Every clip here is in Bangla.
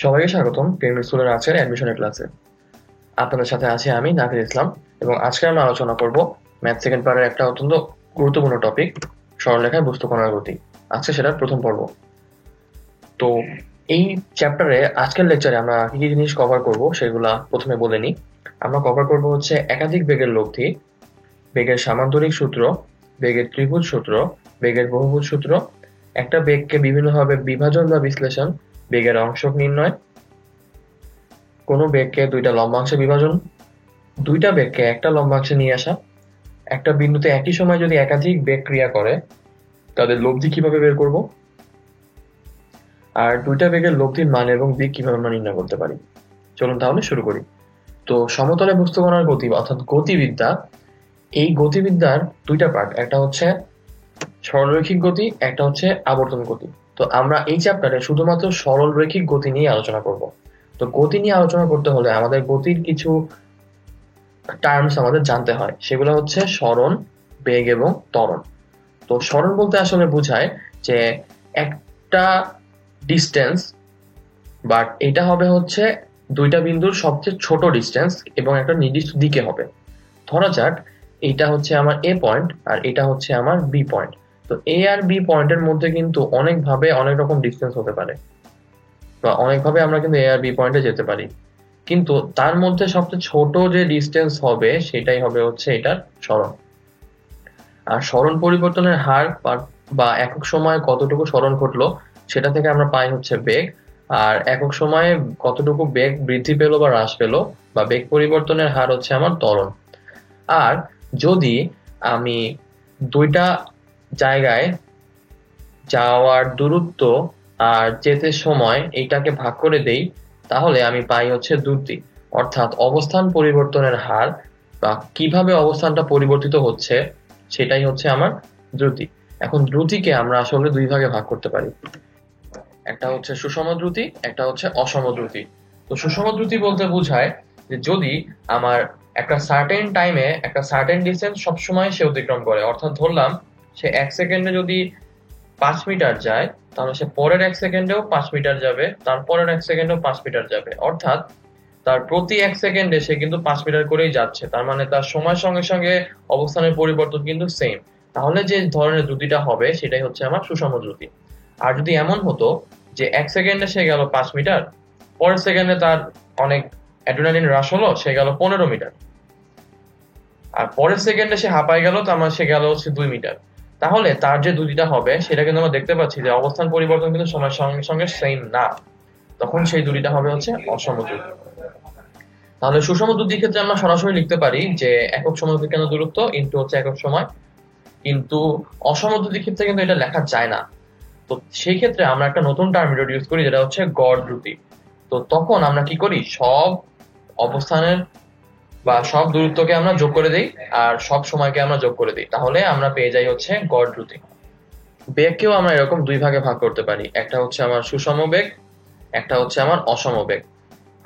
সবাইকে স্বাগতম প্রেমিক স্কুলের আজকের অ্যাডমিশনের ক্লাসে। আপনাদের সাথে আছি আমি নাকির ইসলাম এবং আজকে আমরা আলোচনা করব ম্যাথ সেকেন্ড পার্টের একটা অত্যন্ত গুরুত্বপূর্ণ টপিক, সরলরেখায় বস্তু কণার গতি। আজকে সেটার প্রথম পর্ব। তো এই চ্যাপ্টারে আজকের লেকচারে আমরা কি কি জিনিস কভার করব সেগুলা প্রথমে বলে নিই। আমরা কভার করব হচ্ছে একাধিক বেগের লব্ধি, বেগের সামান্তরিক সূত্র, বেগের ত্রিভুজ সূত্র, বেগের বহুভুজ সূত্র, একটা বেগকে বিভিন্নভাবে বিভাজন বা বিশ্লেষণ, বেগের অংশক নির্ণয়, কোনো বেগকে দুইটা লম্বাংশে বিভাজন, দুইটা বেগকে একটা লম্বাংশে নিয়ে আসা, একটা বিন্দুতে একই সময় যদি একাধিক বেগ ক্রিয়া করে তাদের লব্ধি কিভাবে বের করব, আর দুইটা বেগের লব্ধির মান এবং দিক কিভাবে আমরা নির্ণয় করতে পারি। চলুন তাহলে শুরু করি। তো সমতলে বস্তু কণার গতি অর্থাৎ গতিবিদ্যা, এই গতিবিদ্যার দুইটা পার্ট, একটা হচ্ছে সরলরৈখিক গতি, একটা হচ্ছে আবর্তন গতি। তো আমরা এই চ্যাপ্টারে শুধুমাত্র সরলরৈখিক গতি নিয়ে আলোচনা করব। তো গতি নিয়ে আলোচনা করতে হলে আমাদের গতির কিছু টার্মস আমাদের জানতে হয়, সেগুলো হচ্ছে সরণ, বেগ এবং ত্বরণ। তো সরণ বলতে আসলে বোঝায় যে একটা ডিস্টেন্স, বাট এটা হবে হচ্ছে দুইটা বিন্দুর সবচেয়ে ছোট ডিস্টেন্স এবং একটা নির্দিষ্ট দিকে হবে। ধরা যাক এটা হচ্ছে আমার এ পয়েন্ট আর এটা হচ্ছে আমার বি পয়েন্ট। তো এ আর বি পয়েন্টের মধ্যে কিন্তু অনেকভাবে অনেক রকম ডিস্টেন্স হতে পারে, বা অনেকভাবে আমরা কিন্তু এ আর বি পয়েন্টে যেতে পারি, কিন্তু তার মধ্যে সবচেয়ে ছোট যে ডিস্টেন্স হবে সেটাই হবে হচ্ছে এটার সরণ। আর সরণ পরিবর্তনের হার বা একক সময়ে কতটুকু সরণ ঘটলো সেটা থেকে আমরা পাই হচ্ছে বেগ, আর একক সময়ে কতটুকু বেগ বৃদ্ধি পেলো বা হ্রাস পেলো বা বেগ পরিবর্তনের হার হচ্ছে আমার ত্বরণ। আর যদি আমি দুইটা জায়গায় যাওয়ার দূরত্ব আর যেতে সময় এইটাকে ভাগ করে দেই, তাহলে আমি পাই হচ্ছে দ্রুতি, অর্থাৎ অবস্থান পরিবর্তনের হার বা কিভাবে অবস্থানটা পরিবর্তিত হচ্ছে সেটাই হচ্ছে আমার দ্রুতি। এখন দ্রুতিকে আমরা আসলে দুই ভাগে ভাগ করতে পারি, একটা হচ্ছে সুষম দ্রুতি, একটা হচ্ছে অসম দ্রুতি। তো সুষম দ্রুতি বলতে বোঝায় যে যদি আমার একটা সার্টেন টাইমে একটা সার্টেন ডিস্টেন্স সবসময় সে অতিক্রম করে, অর্থাৎ ধরলাম সে 1 সেকেন্ডে যদি 5 মিটার যায়, তাহলে সে পরের 1 সেকেন্ডেও 5 মিটার যাবে, তারপরের 1 সেকেন্ডেও 5 মিটার যাবে, অর্থাৎ তার প্রতি 1 সেকেন্ডে সে কিন্তু 5 মিটার করেই যাচ্ছে। তার মানে তার সময়ের সঙ্গে সঙ্গে অবস্থানের পরিবর্তন কিন্তু সেম। তাহলে যে ধরনের দ্রুতিটা হবে সেটাই হচ্ছে আমার সুষম দ্রুতি। আর যদি এমন হতো যে 1 সেকেন্ডে সে গেল 5 মিটার, পরের সেকেন্ডে তার অনেক অ্যাড্রিনালিন হ্রাস হলো, সে গেল 15 মিটার, আর পরের সেকেন্ডে সে হাঁপায় গেল, তার মানে সে গেল হচ্ছে 2 মিটার, তাহলে তার যে দ্রুতিটা হবে সেটা কিন্তু আমরা দেখতে পাচ্ছি যে অবস্থান পরিবর্তন কিন্তু সময়ের সঙ্গে সঙ্গে সেম না, তখন সেই দ্রুতিটা হবে হচ্ছে অসম দ্রুতি। তাহলে সুষম দ্রুতির ক্ষেত্রে আমরা সরাসরি লিখতে পারি যে একক সময় অতিক্রান্ত দূরত্ব ইনটু হচ্ছে একক সময়, কিন্তু অসম দ্রুতির ক্ষেত্রে কিন্তু এটা লেখা যায় না। তো সেই ক্ষেত্রে আমরা একটা নতুন টার্ম ইন্ট্রোডিউস করি যেটা হচ্ছে গড় দ্রুতি। তো তখন আমরা কি করি, সব অবস্থানের বা সব দূরত্বকে আমরা যোগ করে দিই আর সব সময়কে আমরা যোগ করে দিই, তাহলে আমরা পেয়ে যাই হচ্ছে গড় দ্রুতি। বেগকেও আমরা এরকম দুই ভাগে ভাগ করতে পারি, একটা হচ্ছে আমার সুষম বেগ, একটা হচ্ছে আমার অসম বেগ।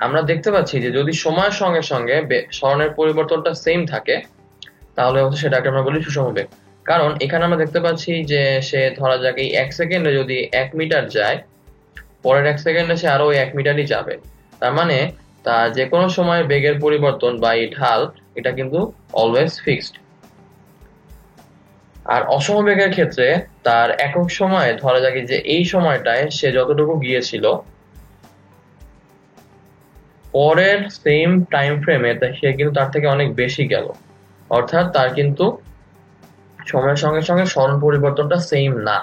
আমরা দেখতে পাচ্ছি যে যদি সময়ের সঙ্গে সঙ্গে সরণের পরিবর্তনটা সেম থাকে তাহলে হচ্ছে সেটাকে আমরা বলি সুষম বেগ। কারণ এখানে আমরা দেখতে পাচ্ছি যে সে ধরা যাক এই 1 সেকেন্ডে যদি 1 মিটার যায়, পরের 1 সেকেন্ডে সে আরো ওই 1 মিটারই যাবে, তার মানে তার যে কোনো সময় বেগের পরিবর্তন বা এই ঢাল এটা কিন্তু অলওয়েজ ফিক্সড। আর অসম বেগের ক্ষেত্রে তার একক সময়ে ধরা যাক যে এই সময়টায় সে যতটুকু গিয়েছিল, পরের সেম টাইম ফ্রেমে সে কিন্তু তার থেকে অনেক বেশি গেল, অর্থাৎ তার কিন্তু সময়ের সঙ্গে সঙ্গে সরণ পরিবর্তনটা সেম না।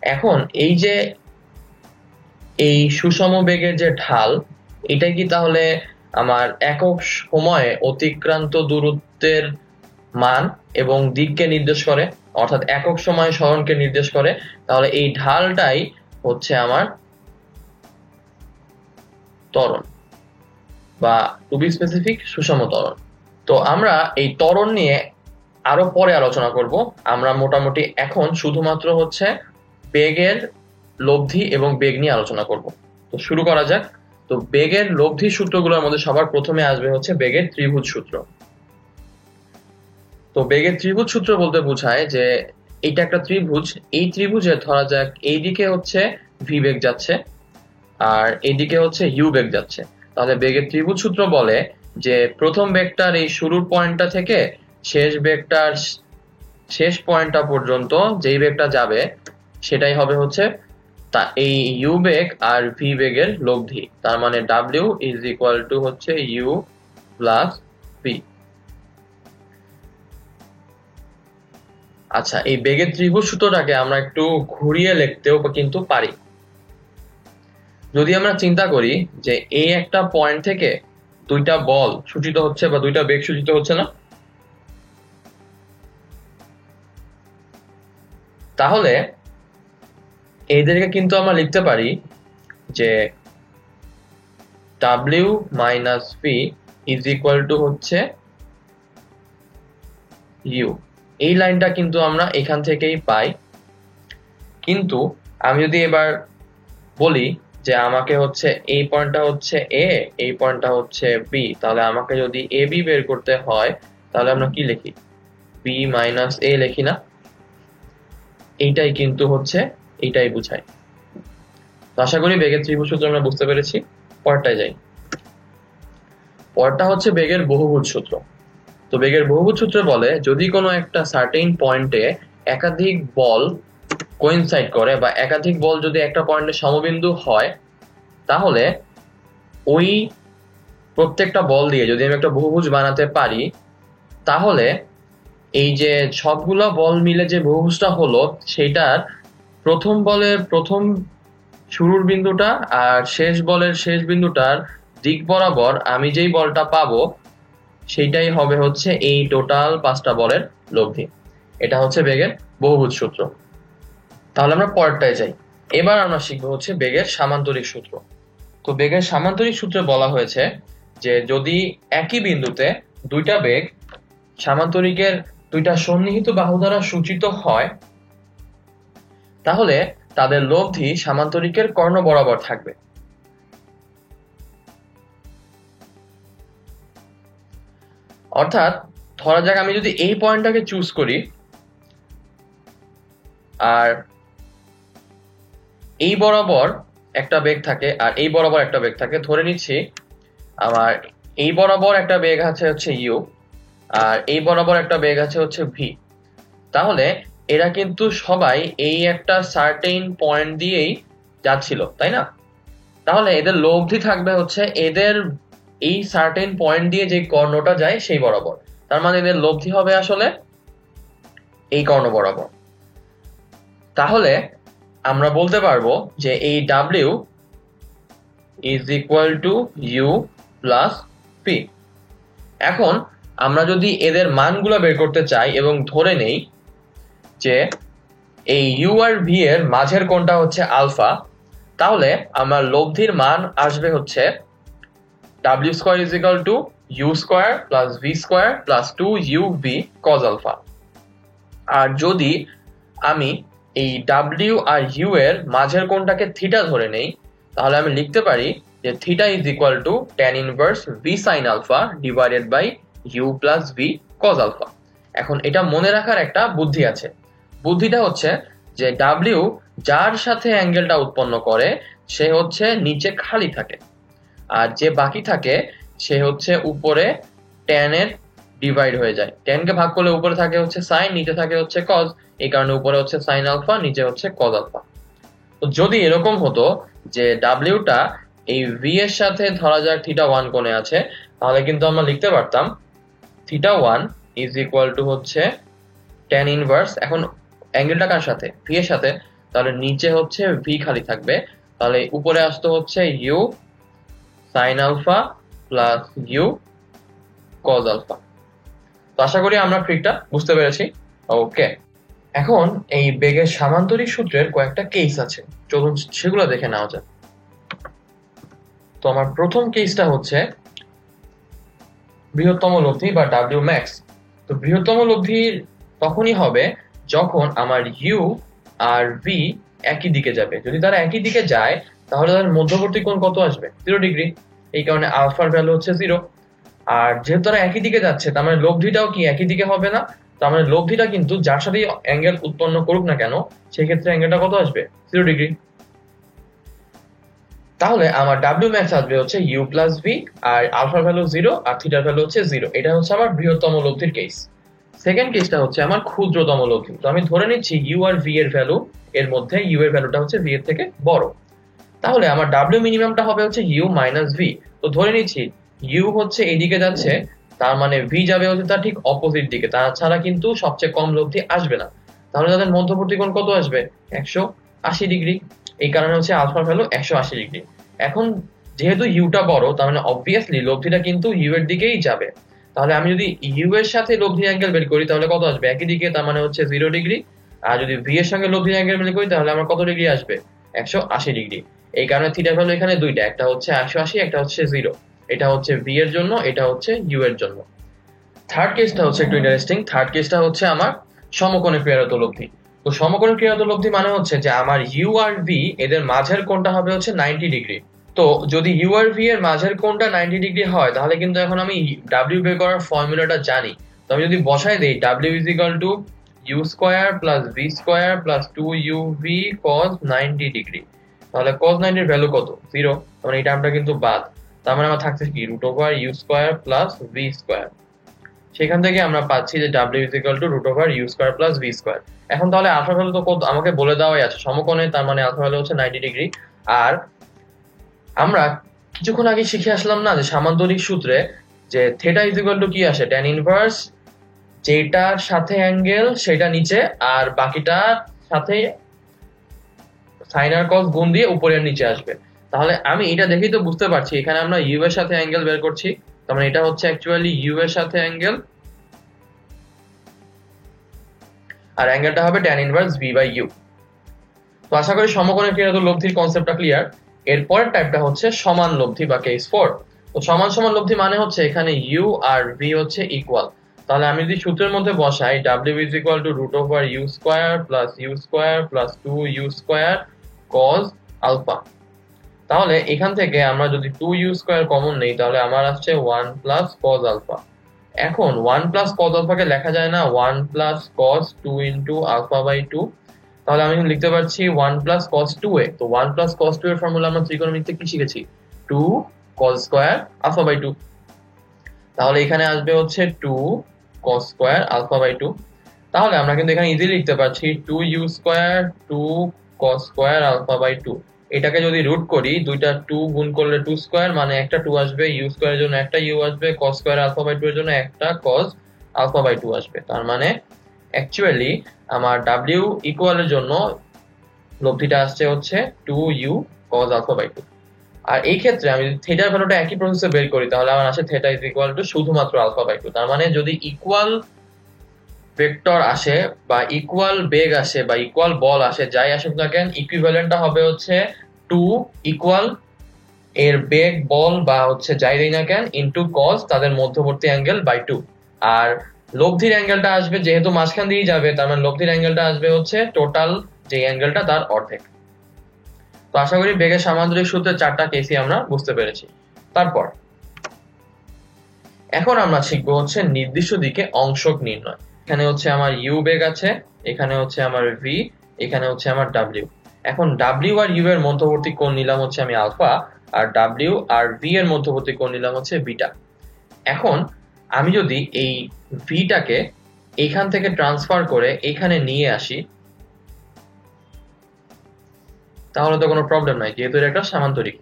এখন এই যে এই সুষম বেগের যে ঢাল, এটাই কি তাহলে আমার একক সময়ে অতিক্রান্ত দূরত্বের মান এবং দিককে নির্দেশ করে, অর্থাৎ একক সময়ে সরণকে নির্দেশ করে? তাহলে এই ঢালটাই হচ্ছে আমার ত্বরণ, বা টু বি স্পেসিফিক সুষম ত্বরণ। তো আমরা এই ত্বরণ নিয়ে আরো পরে আলোচনা করব। আমরা মোটামুটি এখন শুধুমাত্র হচ্ছে বেগের লব্ধি এবং বেগ নিয়ে আলোচনা করব। তো শুরু করা যাক। তো বেগের লব্ধি সূত্রগুলোর মধ্যে সবার প্রথমে আসবে হচ্ছে বেগের ত্রিভুজ সূত্র। তো বেগের ত্রিভুজ সূত্র বলতে বোঝায় যে এটা একটা ত্রিভুজ, এই ত্রিভুজে ধরা যাক এইদিকে হচ্ছে ভি বেগ যাচ্ছে, আর এদিকে হচ্ছে ইউ বেগ যাচ্ছে। তাহলে বেগের ত্রিভুজ সূত্র বলে যে প্রথম বেগটার এই শুরুর পয়েন্টটা থেকে শেষ বেগটার শেষ পয়েন্টটা পর্যন্ত যেই বেগটা যাবে সেটাই হবে হচ্ছে তা এই ইউ বেগ আর ভি বেগের লব্ধি। তার মানে ডাব্লিউ ইজ ইকুয়াল টু হচ্ছে ইউ প্লাস ভি। আচ্ছা, এই বেগের ত্রিভুজ সূত্রটাকে আমরা একটু ঘুরিয়ে লিখতেও কিন্তু পারি। যদি আমরা চিন্তা করি যে এই একটা পয়েন্ট থেকে দুইটা বল সূচিত হচ্ছে বা দুইটা বেগ সূচিত হচ্ছে না, তাহলে এদেরকে কিন্তু আমরা লিখতে পারি যে W minus V is equal to হচ্ছে ইউ। এই লাইনটা কিন্তু আমরা এখান থেকেই পাই। কিন্তু আমি যদি এবার বলি যে আমাকে হচ্ছে এই পয়েন্টটা হচ্ছে এ, এই পয়েন্টটা হচ্ছে বি, তাহলে আমাকে যদি এ বি বের করতে হয় তাহলে আমরা কি লিখি? বি মাইনাস এ লিখি না? এইটাই কিন্তু হচ্ছে এইটাই বুঝায়। তো আশা করি বেগের ত্রিভুজ সূত্র আমরা বুঝতে পেরেছি। পরেরটায় যাই। পরেরটা হচ্ছে বেগের বহুভুজ সূত্র। তো বেগের বহুভুজ সূত্র বলে যদি কোনো একটা সার্টেন পয়েন্টে একাধিক বল কোইনসাইড করে বা একাধিক বল যদি একটা পয়েন্টে সমবিন্দু হয়, তাহলে ওই প্রত্যেকটা বল দিয়ে যদি আমি একটা বহুভুজ বানাতে পারি, তাহলে এই যে সবগুলো বল মিলে যে বহুভুজটা হলো সেটার প্রথম বলের প্রথম শুরুর বিন্দুটা আর শেষ বলের শেষ বিন্দুটার দিক বরাবর আমি যেই বলটা পাবো সেইটাই হবে হচ্ছে এই টোটাল 5টা বলের লব্ধি। এটা হচ্ছে বেগের বহুভুজ সূত্র। তাহলে আমরা পরেরটায় যাই। এবার আমরা শিখবো হচ্ছে বেগের সামান্তরিক সূত্র। তো বেগের সামান্তরিক সূত্রে বলা হয়েছে যে যদি একই বিন্দুতে দুইটা বেগ সামান্তরিকের দুইটা সন্নিহিত বাহু দ্বারা সূচিত হয়, তাহলে তাদের লব্ধি সামান্তরিকের কর্ণ বরাবর থাকবে। অর্থাৎ ধরা যাক আমি যদি এই পয়েন্টটাকে চুজ করি আর এই বরাবর একটা বেগ থাকে আর এই বরাবর একটা বেগ থাকে, ধরে নিচ্ছি আমার এই বরাবর একটা বেগ আছে হচ্ছে ইউ আর এই বরাবর একটা বেগ আছে হচ্ছে ভি। তাহলে এরা কিন্তু সবাই এই একটা সার্টেন পয়েন্ট দিয়েই যাচ্ছিল, তাই না? তাহলে এদের লব্ধি থাকবে হচ্ছে এদের এই সার্টেন পয়েন্ট দিয়ে যে কর্ণটা যায় সেই বরাবর। তার মানে এদের লব্ধি হবে আসলে এই কর্ণ বরাবর। তাহলে আমরা বলতে পারবো যে এই W is equal to U plus P. এখন আমরা যদি এদের মানগুলো বের করতে চাই এবং ধরে নেই যে এই ইউ আর ভি এর মাঝের কোণটা হচ্ছে আলফা, তাহলে আমার লব্ধির মান আসবে হচ্ছে W square is equal to U square plus V square plus 2uv cos alpha. আর যদি আমি এই ডাব্লিউ আর ইউ এর মাঝের কোণটাকে থিটা ধরে নেই, তাহলে আমি লিখতে পারি যে theta is equal to tan inverse v sin alpha divided by u plus v cos alpha. এখন এটা মনে রাখার একটা বুদ্ধি আছে। বুদ্ধিটা হচ্ছে যে ডাব্লিউ যার সাথে অ্যাঙ্গেলটা উৎপন্ন করে সে হচ্ছে নিচে খালি থাকে, আর যে বাকি থাকে সে হচ্ছে উপরে tan এর ডিভাইড হয়ে যায়। tan কে ভাগ করলে উপরে থাকে হচ্ছে sin, নিচে থাকে হচ্ছে cos, এই কারণে উপরে হচ্ছে sin আলফা, নিচে হচ্ছে cos আলফা। তো যদি এরকম হতো যে ডাব্লিউটা এই v এর সাথে ধরা যাক θ1 কোণে আছে, তাহলে কিন্তু আমরা লিখতে পারতাম θ1 ইজ ইকুয়াল টু হচ্ছে tan ইনভার্স, এখন অ্যাঙ্গেলটা কার সাথে? v এর সাথে, তাহলে নিচে হচ্ছে v খালি থাকবে, তাহলে উপরে আসতো হচ্ছে u sin alpha plus u cos alpha. তো আশা করি আমরা ট্রিকটা বুঝতে পেরেছি। ওকে, এখন এই বেগের সামান্তরিক সূত্রের কয়েকটা কেস আছে, চলুন সেগুলো দেখে নেওয়া যাক। তো আমার প্রথম কেসটা হচ্ছে বৃহত্তম লব্ধি বা ডাব্লিউ ম্যাক্স। তো বৃহত্তম লব্ধি তখনই হবে যখন আমার ইউ আর ভি একই দিকে যাবে। যদি তারা একই দিকে যায় তাহলে তাদের মধ্যবর্তী কোণ কত আসবে? 0 ডিগ্রি। এই কারণে আলফার ভ্যালু হচ্ছে 0। আর যেহেতু তারা একই দিকে যাচ্ছে তার মানে লব্ধিটাও কি একই দিকে হবে না? তার মানে লব্ধিটা কিন্তু যার সাথে অ্যাঙ্গেল উৎপন্ন করুক না কেন সেই ক্ষেত্রে অ্যাঙ্গেলটা কত আসবে? 0 ডিগ্রি। তাহলে আমার ডাব্লিউ ম্যাক্স আসবে হচ্ছে ইউ প্লাস ভি, আর আলফার ভ্যালু 0 আর থিটার ভ্যালু হচ্ছে 0। এটা হচ্ছে আমার বৃহত্তম লব্ধির কেস। সেকেন্ড কেসটা হচ্ছে আমার ক্ষুদ্রতম লব্ধি। তো আমি ধরে নিচ্ছি ইউ আর ভি এর ভ্যালু এর মধ্যে ইউ এর ভ্যালুটা হচ্ছে ভি এর থেকে বড়। তাহলে আমার ডাব্লিউ মিনিমামটা হবে হচ্ছে ইউ মাইনাস ভি। তো ধরে নিচ্ছি ইউ হচ্ছে এইদিকে যাচ্ছে, তার মানে ভি যাবে হচ্ছে তার ঠিক অপোজিট দিকে, তাছাড়া কিন্তু সবচেয়ে কম লব্ধি আসবে না। তাহলে তাদের মধ্যবর্তী কোণ কত আসবে? 180 ডিগ্রি। এই কারণে হচ্ছে আলফার ভ্যালু 180 ডিগ্রি। এখন যেহেতু ইউটা বড়, তার মানে অবভিয়াসলি লব্ধিটা কিন্তু ইউ এর দিকেই যাবে। তাহলে আমি যদি ইউ এর সাথে লব্ধি অ্যাঙ্গেল বের করি তাহলে কত আসবে? একই দিকে, তার মানে হচ্ছে 0 ডিগ্রি। আর যদি ভি এর সঙ্গে লব্ধি অ্যাঙ্গেল বের করি তাহলে আমার কত ডিগ্রি আসবে? 180 ডিগ্রি। এই কারণে থিটা ভ্যালু এখানে দুইটা, একটা হচ্ছে 180, একটা হচ্ছে 0। এটা হচ্ছে ভি এর জন্য, এটা হচ্ছে ইউ এর জন্য। থার্ড কেসটা হচ্ছে একটু ইন্টারেস্টিং। থার্ড কেসটা হচ্ছে আমার সমকোণে ক্রিয়ারত লব্ধি। তো সমকোণে ক্রিয়ারত লব্ধি মানে হচ্ছে যে আমার ইউ আর ভি এদের মাঝের কোণটা হবে হচ্ছে 90 ডিগ্রি। তো যদি ইউ আর ভি এর মাঝের কোণটা 90 ডিগ্রি হয় তাহলে কিন্তু এখন আমি ডাব্লিউ বের করার ফর্মুলাটা জানি। তো আমি যদি বসাই দেই W is equal to U square plus V square plus 2uv cos 90 degree, তাহলে cos 90 এর ভ্যালু কত? 0। মানে এই টার্মটা কিন্তু বাদ। তার মানে আমার থাকছে কি root over U square plus V square. সেখান থেকে আমরা পাচ্ছি যে W is equal to root over U square plus V square. এখন তাহলে আলফা ভ্যালু তো আমাকে বলে দেওয়াই আছে সমকোণে, তার মানে আলফা ভ্যালু হচ্ছে 90 ডিগ্রি। আর আমরা কিছুক্ষণ আগে শিখে আসলাম না যে সামান্তরিক সূত্রে যে থেটা ইজ ইকুয়াল টু কি আসে? ট্যান ইনভার্স যেটার সাথে অ্যাঙ্গেল সেটা নিচে, আর বাকিটার সাথে সাইন আর কস গুণ দিয়ে উপরে আর নিচে আসবে। তাহলে আমি এটা দেখেই তো বুঝতে পারছি এখানে আমরা ইউ এর সাথে অ্যাঙ্গেল বের করছি, তার মানে এটা হচ্ছে অ্যাকচুয়ালি ইউ এর সাথে অ্যাঙ্গেল, আর অ্যাঙ্গেলটা হবে tan inverse V by U. তো আশা করি সমকোণের ক্রিয়াত লব্ধির কনসেপ্টটা ক্লিয়ার। এর পরের টাইপটা হচ্ছে সমান লব্ধি বা কেস 4। তো সমান সমান লব্ধি মানে হচ্ছে এখানে ইউ আর ভি হচ্ছে ইকুয়াল। তাহলে আমি যদি সূত্রের মধ্যে বসাই W is equal to root over U square plus 2u square cos alpha. তাহলে এখান থেকে আমরা যদি 2u স্কোয়ার কমন নেই তাহলে আমার আসছে 1 প্লাস কজ আলফা। এখন 1 প্লাস কজ আলফাকে লেখা যায় না 1 plus cos 2 into alpha by 2। তাহলে আমি লিখতে পারছি 1 প্লাস কস 2a। তো 1 প্লাস কস 2 এর ফর্মুলা আমরা ত্রিকোণমিতিতে কি শিখেছি? 2 কস স্কয়ার আলফা বাই 2। তাহলে এখানে আসবে হচ্ছে 2 কস স্কয়ার আলফা বাই 2। তাহলে আমরা কিন্তু এখানে ইজিলি লিখতে পারছি 2u square 2 cos square alpha by 2। এটাকে যদি রুট করি, দুইটা 2 গুণ করলে 2 স্কয়ার, মানে একটা 2 আসবে, ইউ স্কয়ারের জন্য একটা ইউ আসবে, কস স্কয়ার আলফা বাই 2 এর জন্য একটা কস আলফা বাই 2 আসবে। তার মানে অ্যাকচুয়ালি আমার ডাব্লিউ ইকুয়ালের জন্য লব্ধিটা আসছে হচ্ছে 2u cos আলফা বাই 2। আর এই ক্ষেত্রে আমি যদি থিটার ভ্যালুটা একই প্রসেসে বের করি তাহলে আমার আসে থিটা ইজ ইকুয়াল টু শুধুমাত্র আলফা বাই 2। তার মানে যদি ইকুয়াল ভেক্টর আসে বা ইকুয়াল বেগ আসে বা ইকুয়াল বল আসে, যাই আসুক না কেন, ইকুইভ্যালেন্টটা হবে হচ্ছে 2 ইকুয়াল এর বেগ বল বা হচ্ছে যাই দেই না কেন ইনটু cos তাদের মধ্যবর্তী অ্যাঙ্গেল বাই 2। আর লব্ধির অ্যাঙ্গেলটা আসবে যেহেতু মাঝখান দিয়েই যাবে, তার মানে লব্ধির অ্যাঙ্গেলটা আসবে হচ্ছে টোটাল যে অ্যাঙ্গেলটা তার অর্ধেক। তো আশা করি বেগের সামান্তরিক সূত্রের 4টা কেসই আমরা বুঝতে পেরেছি। তারপর এখন আমরা শিখবো হচ্ছে নির্দিষ্ট দিকে অংশক নির্ণয়। এখানে হচ্ছে আমার ইউ বেগ আছে, এখানে হচ্ছে আমার ভি, এখানে হচ্ছে আমার ডাব্লিউ। এখন ডাব্লিউ আর ইউ এর মধ্যবর্তী কোণ নিলাম হচ্ছে আমি আলফা, আর ডাব্লিউ আর ভি এর মধ্যবর্তী কোণ নিলাম হচ্ছে বিটা। এখন আমি যদি এই ভিটাকে এখান থেকে ট্রান্সফার করে এখানে নিয়ে আসি তাহলে তো কোনো প্রবলেম নাই, যেহেতু এটা একটা সামান্তরিক।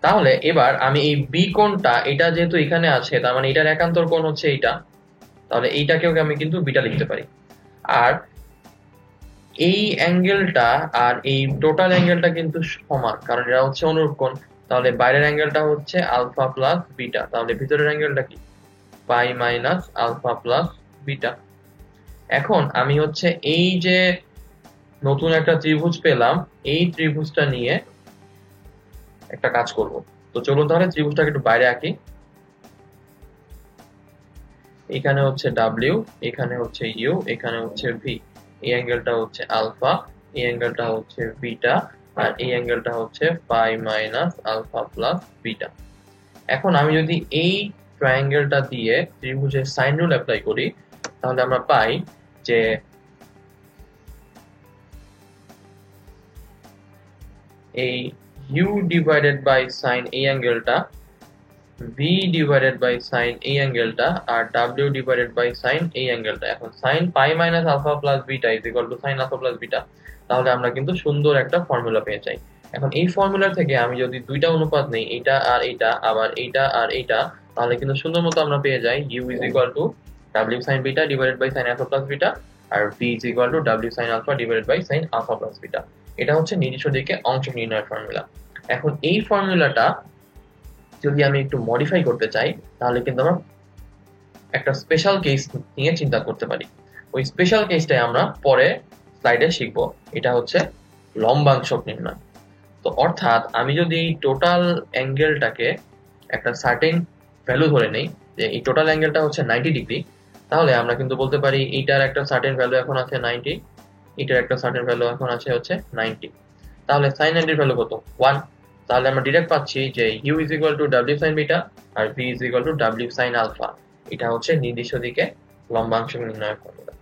তাহলে এবার আমি এই বি কোণটা, এটা যেহেতু এখানে আছে তার মানে এটার একান্তর কোণ হচ্ছে এইটা, তাহলে এইটাকেও আমি কিন্তু বিটা লিখতে পারি। আর এই অ্যাঙ্গেলটা আর এই টোটাল অ্যাঙ্গেলটা কিন্তু সমান, কারণ এটা হচ্ছে অনুরূপ কোণ। তাহলে বাইরের অ্যাঙ্গেলটা হচ্ছে আলফা প্লাস বিটা, তাহলে ভিতরের অ্যাঙ্গেলটা কি? পাই মাইনাস আলফা প্লাস বিটা। এখন আমি হচ্ছে এই যে নতুন একটা ত্রিভুজ পেলাম, এই ত্রিভুজটা নিয়ে একটা কাজ করব। তো চলুন তাহলে ত্রিভুজটাকে একটু বাইরে আঁকি। এখানে হচ্ছে ডাব্লিউ, এখানে হচ্ছে ইউ, এখানে হচ্ছে ভি। এই অ্যাঙ্গেলটা হচ্ছে আলফা, এই অ্যাঙ্গেলটা হচ্ছে বিটা, আর এই অ্যাঙ্গেলটা হচ্ছে পাই মাইনাস আলফা প্লাস বিটা। এখন আমি যদি এই ট্রায়াঙ্গেলটা দিয়ে ত্রিভুজের সাইন রুল অ্যাপ্লাই করি তাহলে আমরা পাই যে এই ইউ ডিভাইডেড বাই সাইন এই অ্যাঙ্গেলটা, ভি ডিভাইডেড বাই সাইন এই অ্যাঙ্গেলটা, আর ডাব্লিউ ডিভাইডেড বাই সাইন এই অ্যাঙ্গেলটা। এখন sine pi minus alpha plus beta is equal to sine alpha plus beta, তাহলে আমরা কিন্তু সুন্দর একটা ফর্মুলা পেয়ে যাই। এখন এই ফর্মুলা থেকে আমি যদি দুইটা অনুপাত নেই, এইটা আর এইটা, আবার এইটা আর এইটা, তাহলে কিন্তু সুন্দর মতো আমরা পেয়ে যাই U is equal to W sine beta divided by sine alpha plus beta, আর V is equal to W sine alpha divided by sine alpha plus beta. এটা হচ্ছে নির্দিষ্ট দিকে অংশ নির্ণয়ের ফর্মুলা। এখন এই ফর্মুলাটা যদি আমি একটু মডিফাই করতে চাই, তাহলে কিন্তু আমরা একটা স্পেশাল কেস নিয়ে চিন্তা করতে পারি। ওই স্পেশাল কেসটাই আমরা পরে স্লাইডে শিখব। এটা হচ্ছে লম্বাংশক নির্ণয়। তো অর্থাৎ আমি যদি এই টোটাল অ্যাঙ্গেলটাকে একটা সার্টেন ভ্যালু ধরে নেই, যে এই টোটাল অ্যাঙ্গেলটা হচ্ছে 90 ডিগ্রি, তাহলে আমরা কিন্তু বলতে পারি এইটার একটা সার্টেন ভ্যালু এখন আছে 90, এটার একটা সার্টেন ভ্যালু এখন আছে হচ্ছে 90। তাহলে সাইন 90 এর ভ্যালু কত? 1। তাহলে আমরা ডিরেক্ট পাচ্ছি যে U is equal to W sine beta আর V is equal to W sine alpha. এটা হচ্ছে নির্দিষ্ট দিকে লম্বাংশ নির্ণয়ের ফর্মুলা।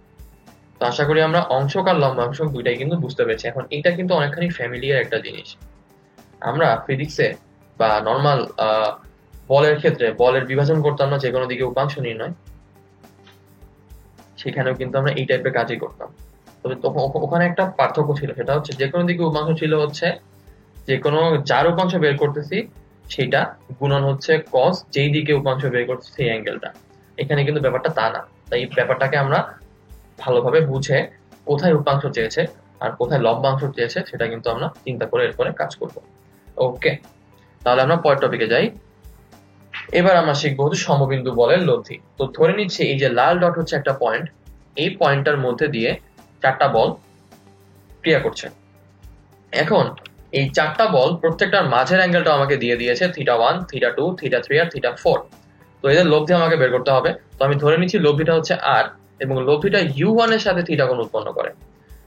তো আশা করি আমরা অংশক আর লম্বাংশক দুইটাই কিন্তু বুঝতে পেরেছি। এখন এটা কিন্তু অনেকখানি ফ্যামিলিয়ার একটা জিনিস। আমরা ফিজিক্সে বা নর্মাল বলের ক্ষেত্রে বলের বিভাজন করতাম না যে কোনো দিকে উপাংশ নির্ণয়, সেখানেও কিন্তু আমরা এই টাইপের কাজই করতাম। তবে ওখানে একটা পার্থক্য ছিল, সেটা হচ্ছে যে কোনো দিকে উপাংশ ছিল হচ্ছে যে কোনো যার উপাংশ বের করতেছি সেটা গুণন হচ্ছে কস যেই দিকে উপাংশ বের করতেছি সেই অ্যাঙ্গেলটা। এখানে কিন্তু ব্যাপারটা তা না। তাই ব্যাপারটাকে আমরা ভালোভাবে বুঝে কোথায় উপাংশ চেয়েছে আর কোথায় লম্বাংশ চেয়েছে সেটা কিন্তু আমরা চিন্তা করে এরপরে কাজ করব। ওকে, তাহলে আমরা পরের টপিকে যাই। এবার আমরা শিখবো হচ্ছে সমবিন্দু বলের লব্ধি। তো ধরে নিচ্ছে এই যে লাল ডট হচ্ছে একটা পয়েন্ট, এই পয়েন্টটার মধ্যে দিয়ে চারটা বল ক্রিয়া করছে। এখন এই চারটা বল প্রত্যেকটার মাঝের অ্যাঙ্গেলটা আমাকে দিয়ে দিয়েছে θ1, θ2, θ3 আর θ4। তো এদের লব্ধি আমাকে বের করতে হবে। তো আমি ধরে নিচ্ছি লব্ধিটা হচ্ছে আর, এবং লব্ধিটা u1 এর সাথে θ কোণ উৎপন্ন করে।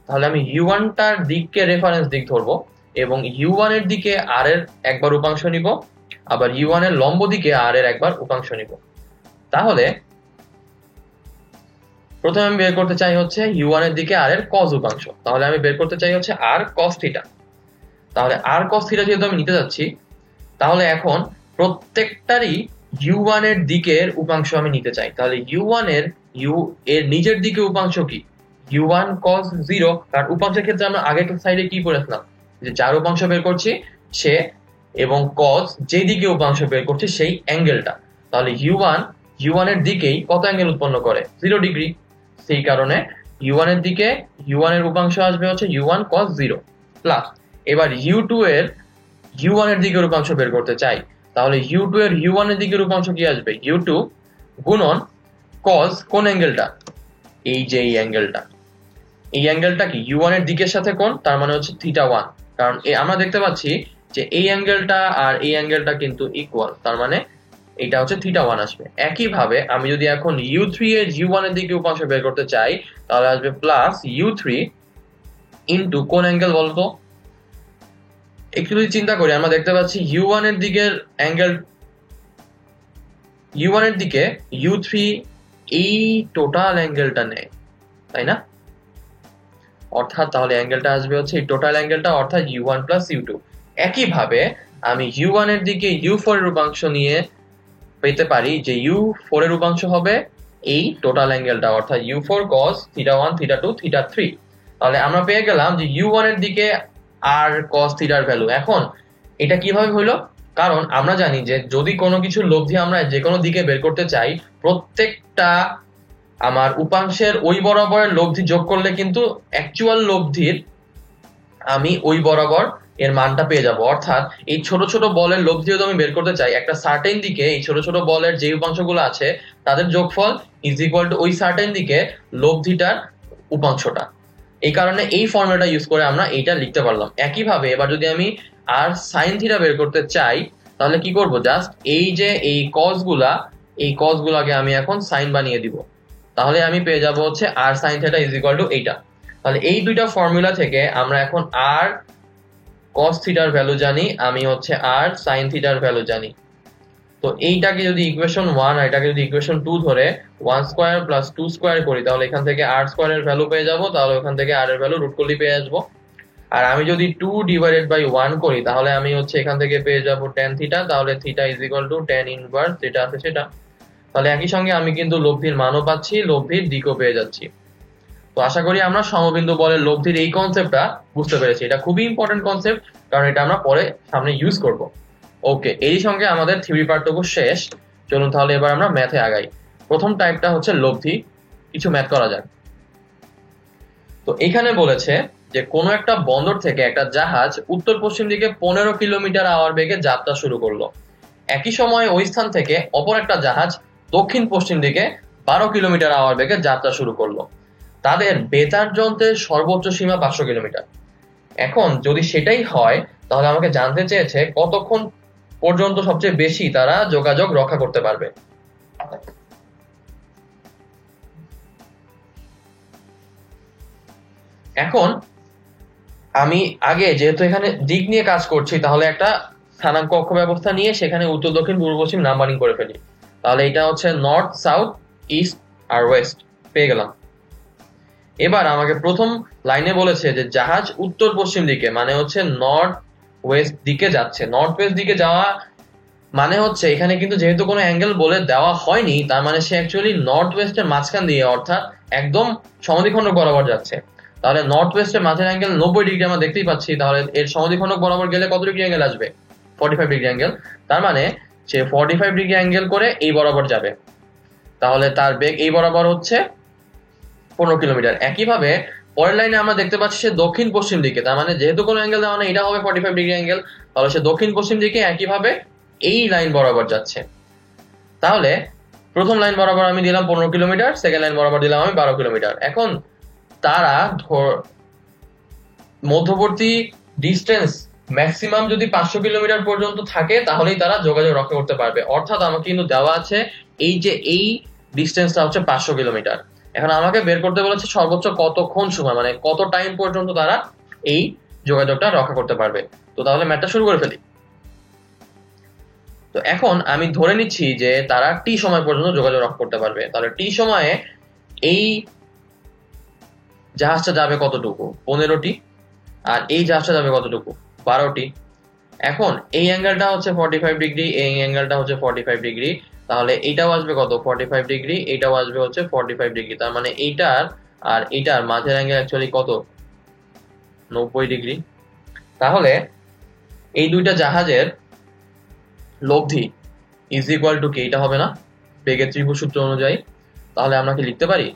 তাহলে আমি u1 টার দিককে রেফারেন্স দিক ধরবো এবং u1 এর দিকে r এর একবার উপাংশ নিব, আবার u1 এর লম্ব দিকে r এর একবার উপাংশ নিব। তাহলে প্রথমে আমি বের করতে চাই হচ্ছে u1 এর দিকে r এর cos উপাংশ। তাহলে আমি বের করতে চাই হচ্ছে r cos θ। তাহলে r cos θ যেহেতু আমি নিতে যাচ্ছি, তাহলে এখন প্রত্যেকটারই u1 এর দিকের উপাংশ আমি নিতে চাই। তাহলে u1 এর এর নিজের দিকে উপাংশ কি? u1 cos 0। কারণ উপাংশের ক্ষেত্রে আমরা আগের সাইডে কি পড়েছিলাম, যে যার উপাংশ বের করছি সে এবং cos যেই দিকে উপাংশ বের করছি সেই অ্যাঙ্গেলটা। তাহলে u1 এর দিকেই কত অ্যাঙ্গেল উৎপন্ন করে? 0 ডিগ্রি। সেই কারণে u1 এর দিকে u1 এর উপাংশ আসবে হচ্ছে u1 cos 0 প্লাস, এবার u2 এর u1 এর দিকের উপাংশ বের করতে চাই, তাহলে u2 এর u1 এর দিকের উপাংশ কি আসবে? u2 গুণন cos কোন অ্যাঙ্গেলটা? এই যে এই অ্যাঙ্গেলটা, এই অ্যাঙ্গেলটা কি u1 এর দিকের সাথে কোণ, তার মানে হচ্ছে θ1। কারণ আমরা দেখতে পাচ্ছি যে এই অ্যাঙ্গেলটা আর এই অ্যাঙ্গেলটা কিন্তু ইকুয়াল, তার মানে এটা হচ্ছে θ1 আসবে। একইভাবে আমি যদি এখন u3 এর u1 এর দিকে উপাংশ বের করতে চাই, তাহলে আসবে প্লাস u3 ইনটু কোন অ্যাঙ্গেল বলতো? একটু যদি চিন্তা করি আমরা দেখতে পাচ্ছি u1 এর দিকের অ্যাঙ্গেল, u1 এর দিকে u3 এই টোটাল অ্যাঙ্গেলটা নেয়, তাই না? অর্থাৎ তাহলে অ্যাঙ্গেলটা আসবে হচ্ছে এই টোটাল অ্যাঙ্গেলটা, অর্থাৎ u1 প্লাস u2। একইভাবে আমি u1 এর দিকে u4 এর উপাংশ নিয়ে পেতে পারি যে u4 এর উপাংশ হবে এই টোটাল অ্যাঙ্গেলটা, অর্থাৎ u4 cos θ1, θ2, θ3। তাহলে আমরা পেয়ে গেলাম যে u1 এর দিকে r cos θ এর ভ্যালু। এখন এটা কিভাবে হইলো? কারণ আমরা জানি যে যদি কোনো কিছুর লব্ধি আমরা যে কোনো দিকে বের করতে চাই, প্রত্যেকটা আমার উপাংশের ওই বরাবরের লব্ধি যোগ করলে কিন্তু অ্যাকচুয়াল লব্ধির আমি ওই বরাবর এর মানটা পেয়ে যাব। অর্থাৎ এই ছোট ছোট বলের লব্ধি যদি আমি বের করতে চাই, একটা সার্টেন দিকে এই ছোট ছোট বলের যে উপাংশগুলো আছে তাদের যোগফল ইজ ইকুয়াল টু ওই সার্টেন দিকে লব্ধিটার উপাংশটা। এই কারণে এই ফর্মুলাটা ইউজ করে আমরা এইটা লিখতে পারলাম। একইভাবে এবার যদি আমি আর সাইন থিটা বের করতে চাই, তাহলে কি করব? জাস্ট এই যে এই কসগুলাকে আমি এখন সাইন বানিয়ে দিব, তাহলে আমি পেয়ে যাব হচ্ছে আর sine theta is equal to এইটা। তাহলে এই দুইটা ফর্মুলা থেকে আমরা এখন আর cos থিটার ভ্যালু জানি, আমি হচ্ছে আর সাইন থিটার ভ্যালু জানি। তো এইটাকে যদি ইকুয়েশন 1 আর এটাকে যদি ইকুয়েশন 2 ধরে 1 স্কয়ার প্লাস 2 স্কয়ার করি, তাহলে এখান থেকে r স্কয়ারের ভ্যালু পেয়ে যাব। তাহলে ওখান থেকে r এর ভ্যালু রুট করলেই পেয়ে আসবো। আর আমি যদি 2/1 করি তাহলে আমি হচ্ছে এখান থেকে পেয়ে যাব tan থিটা, তাহলে theta is equal to tan inverse যেটা আছে সেটা। তাহলে একই সঙ্গে আমি কিন্তু লব্ধির মানও পাচ্ছি, লব্ধির দিকও পেয়ে যাচ্ছি। তো আশা করি আমরা সমবিন্দু বলের লব্ধির এই কনসেপ্টটা বুঝতে পেরেছি। এটা খুবই ইম্পর্টেন্ট কনসেপ্ট, কারণ এটা আমরা পরে সামনে ইউজ করব। ওকে, এই সঙ্গে আমাদের থিওরি পার্টটুকু শেষ। চলুন তাহলে এবার আমরা ম্যাথে আগাই। প্রথম টাইপটা হচ্ছে লব্ধি, কিছু ম্যাথ করা যাক। তো এখানে বলেছে যে কোনো একটা বন্দর থেকে একটা জাহাজ উত্তর পশ্চিম দিকে 15 কিলোমিটার আওয়ার বেগে যাত্রা শুরু করলো। একই সময় ওই স্থান থেকে অপর একটা জাহাজ দক্ষিণ পশ্চিম দিকে 12 কিলোমিটার আওয়ার বেগে যাত্রা শুরু করলো। তাদের বেতার যন্ত্রের সর্বোচ্চ সীমা 500 কিলোমিটার। এখন যদি সেটাই হয় তাহলে আমাকে জানতে চেয়েছে কতক্ষণ পর্যন্ত সবচেয়ে বেশি তারা যোগাযোগ রক্ষা করতে পারবে। এখন আমি আগে যেহেতু এখানে দিক নিয়ে কাজ করছি, তাহলে একটা স্থানাঙ্ক অক্ষ ব্যবস্থা নিয়ে সেখানে উত্তর দক্ষিণ পূর্ব পশ্চিম নাম্বারিং করে ফেলি। তাহলে এটা হচ্ছে নর্থ সাউথ ইস্ট আর ওয়েস্ট পেয়ে গেলাম। এবার আমাকে প্রথম লাইনে বলেছে যে জাহাজ উত্তর পশ্চিম দিকে, মানে হচ্ছে নর্থ ওয়েস্ট দিকে যাচ্ছে। নর্থ ওয়েস্ট দিকে যাওয়া মানে হচ্ছে এখানে কিন্তু যেহেতু কোনো অ্যাঙ্গেল বলে দেওয়া হয়নি, তার মানে সে অ্যাকচুয়ালি নর্থ ওয়েস্টের মাঝখান দিয়ে, অর্থাৎ একদম সমদ্বিখণ্ডক বরাবর যাচ্ছে। তাহলে নর্থ ওয়েস্টের মাঝের অ্যাঙ্গেল 90 ডিগ্রি আমরা দেখতেই পাচ্ছি, তাহলে এর সমদ্বিখণ্ডক বরাবর গেলে কত ডিগ্রি অ্যাঙ্গেল আসবে? 45 ডিগ্রি অ্যাঙ্গেল। তার মানে সে 45 ডিগ্রি অ্যাঙ্গেল করে এই বরাবর যাবে, তাহলে তার বেগ এই বরাবর হচ্ছে 15 কিলোমিটার। একইভাবে পরের লাইনে আমরা দেখতে পাচ্ছি সে দক্ষিণ পশ্চিম দিকে, তার মানে যেহেতু কোনো অ্যাঙ্গেল দেওয়া নেই, এটা হবে 45 ডিগ্রি অ্যাঙ্গেল, তাহলে সে দক্ষিণ পশ্চিম দিকে একইভাবে এই লাইন বরাবর যাচ্ছে। তাহলে প্রথম লাইন বরাবর আমি দিলাম 15 কিলোমিটার, সেকেন্ড লাইন বরাবর দিলাম আমি 12 কিলোমিটার। এখন তারা মধ্যবর্তী ডিস্টেন্স ম্যাক্সিমাম যদি 500 কিলোমিটার পর্যন্ত থাকে তাহলেই তারা যোগাযোগ রক্ষা করতে পারবে। অর্থাৎ আমাকে কিন্তু দেওয়া আছে এই যে এই ডিস্টেন্সটা হচ্ছে 500 কিলোমিটার। এখন আমাকে বের করতে বলেছে সর্বোচ্চ কতক্ষণ সময়, মানে কত টাইম পর্যন্ত তারা এই যোগাযোগটা রক্ষা করতে পারবে। তো তাহলে ম্যাথটা শুরু করে ফেলি। তো এখন আমি ধরে নিচ্ছি যে তারা টি সময় পর্যন্ত যোগাযোগ রক্ষা করতে পারবে। তাহলে টি সময়ে এই জাহাজটা যাবে কতটুকু? 15টি। আর এই জাহাজটা যাবে কতটুকু? 12টি। এখন এই অ্যাঙ্গেলটা হচ্ছে 45 ডিগ্রি, এই অ্যাঙ্গেলটা হচ্ছে 45 ডিগ্রি, তাহলে এইটাও আসবে কত? 45 ডিগ্রি, এইটাও আসবে হচ্ছে 45 ডিগ্রি। তার মানে এইটার আর এইটার মাঝের অ্যাঙ্গেল অ্যাকচুয়ালি কত? 90 ডিগ্রি। তাহলে এই দুইটা জাহাজের লব্ধি ইজ ইকুয়াল টু কি? এটা হবে না বেগের ত্রিভুজ সূত্র অনুযায়ী? তাহলে আমরা কি লিখতে পারি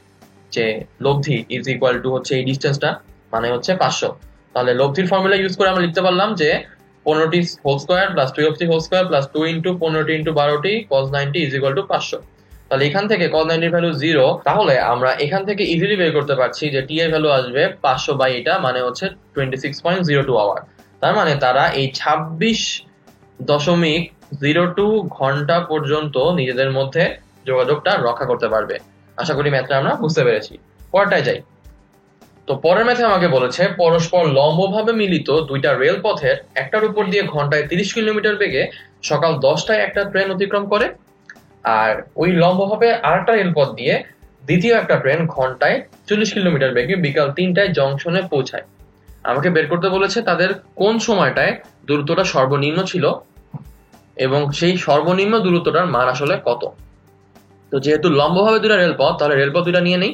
যে লব্ধি ইজ ইকুয়াল টু হচ্ছে এই ডিস্টেন্সটা, মানে হচ্ছে 500। তাহলে লব্ধির ফর্মুলা ইউজ করে আমরা লিখতে পারলাম যে 15টি হোল স্কয়ার প্লাস 12টি হোল স্কয়ার প্লাস 2 ইন্টু 15টি ইন্টু 12টি cos 90 ইজ ইকুয়াল টু 500। তাহলে এখান থেকে cos 90 এর ভ্যালু 0, তাহলে আমরা এখান থেকে ইজিলি বের করতে পারছি যে টি এর ভ্যালু আসবে 500 বাই এটা, মানে হচ্ছে 26.02 আওয়ার। তার মানে তারা এই 26.02 ঘন্টা পর্যন্ত নিজেদের মধ্যে যোগাযোগটা রক্ষা করতে পারবে। আশা করি ম্যাথটা আমরা বুঝতে পেরেছি। পরটায় যাই। তো পরের ম্যাথে আমাকে বলেছে পরস্পর লম্বভাবে মিলিত দুইটা রেলপথের একটার উপর দিয়ে ঘন্টায় 30 কিলোমিটার বেগে সকাল 10টায় একটা ট্রেন অতিক্রম করে, আর ওই লম্বভাবে আরেকটা রেলপথ দিয়ে দ্বিতীয় একটা ট্রেন ঘন্টায় 40 কিলোমিটার বেগে বিকাল 3টায় জংশনে পৌঁছায়। আমাকে বের করতে বলেছে তাদের কোন সময়টায় দূরত্বটা সর্বনিম্ন ছিল এবং সেই সর্বনিম্ন দূরত্বটার মান আসলে কত। তো যেহেতু লম্বভাবে দুটা রেলপথ, তাহলে রেলপথ দুটা নিয়ে নেই।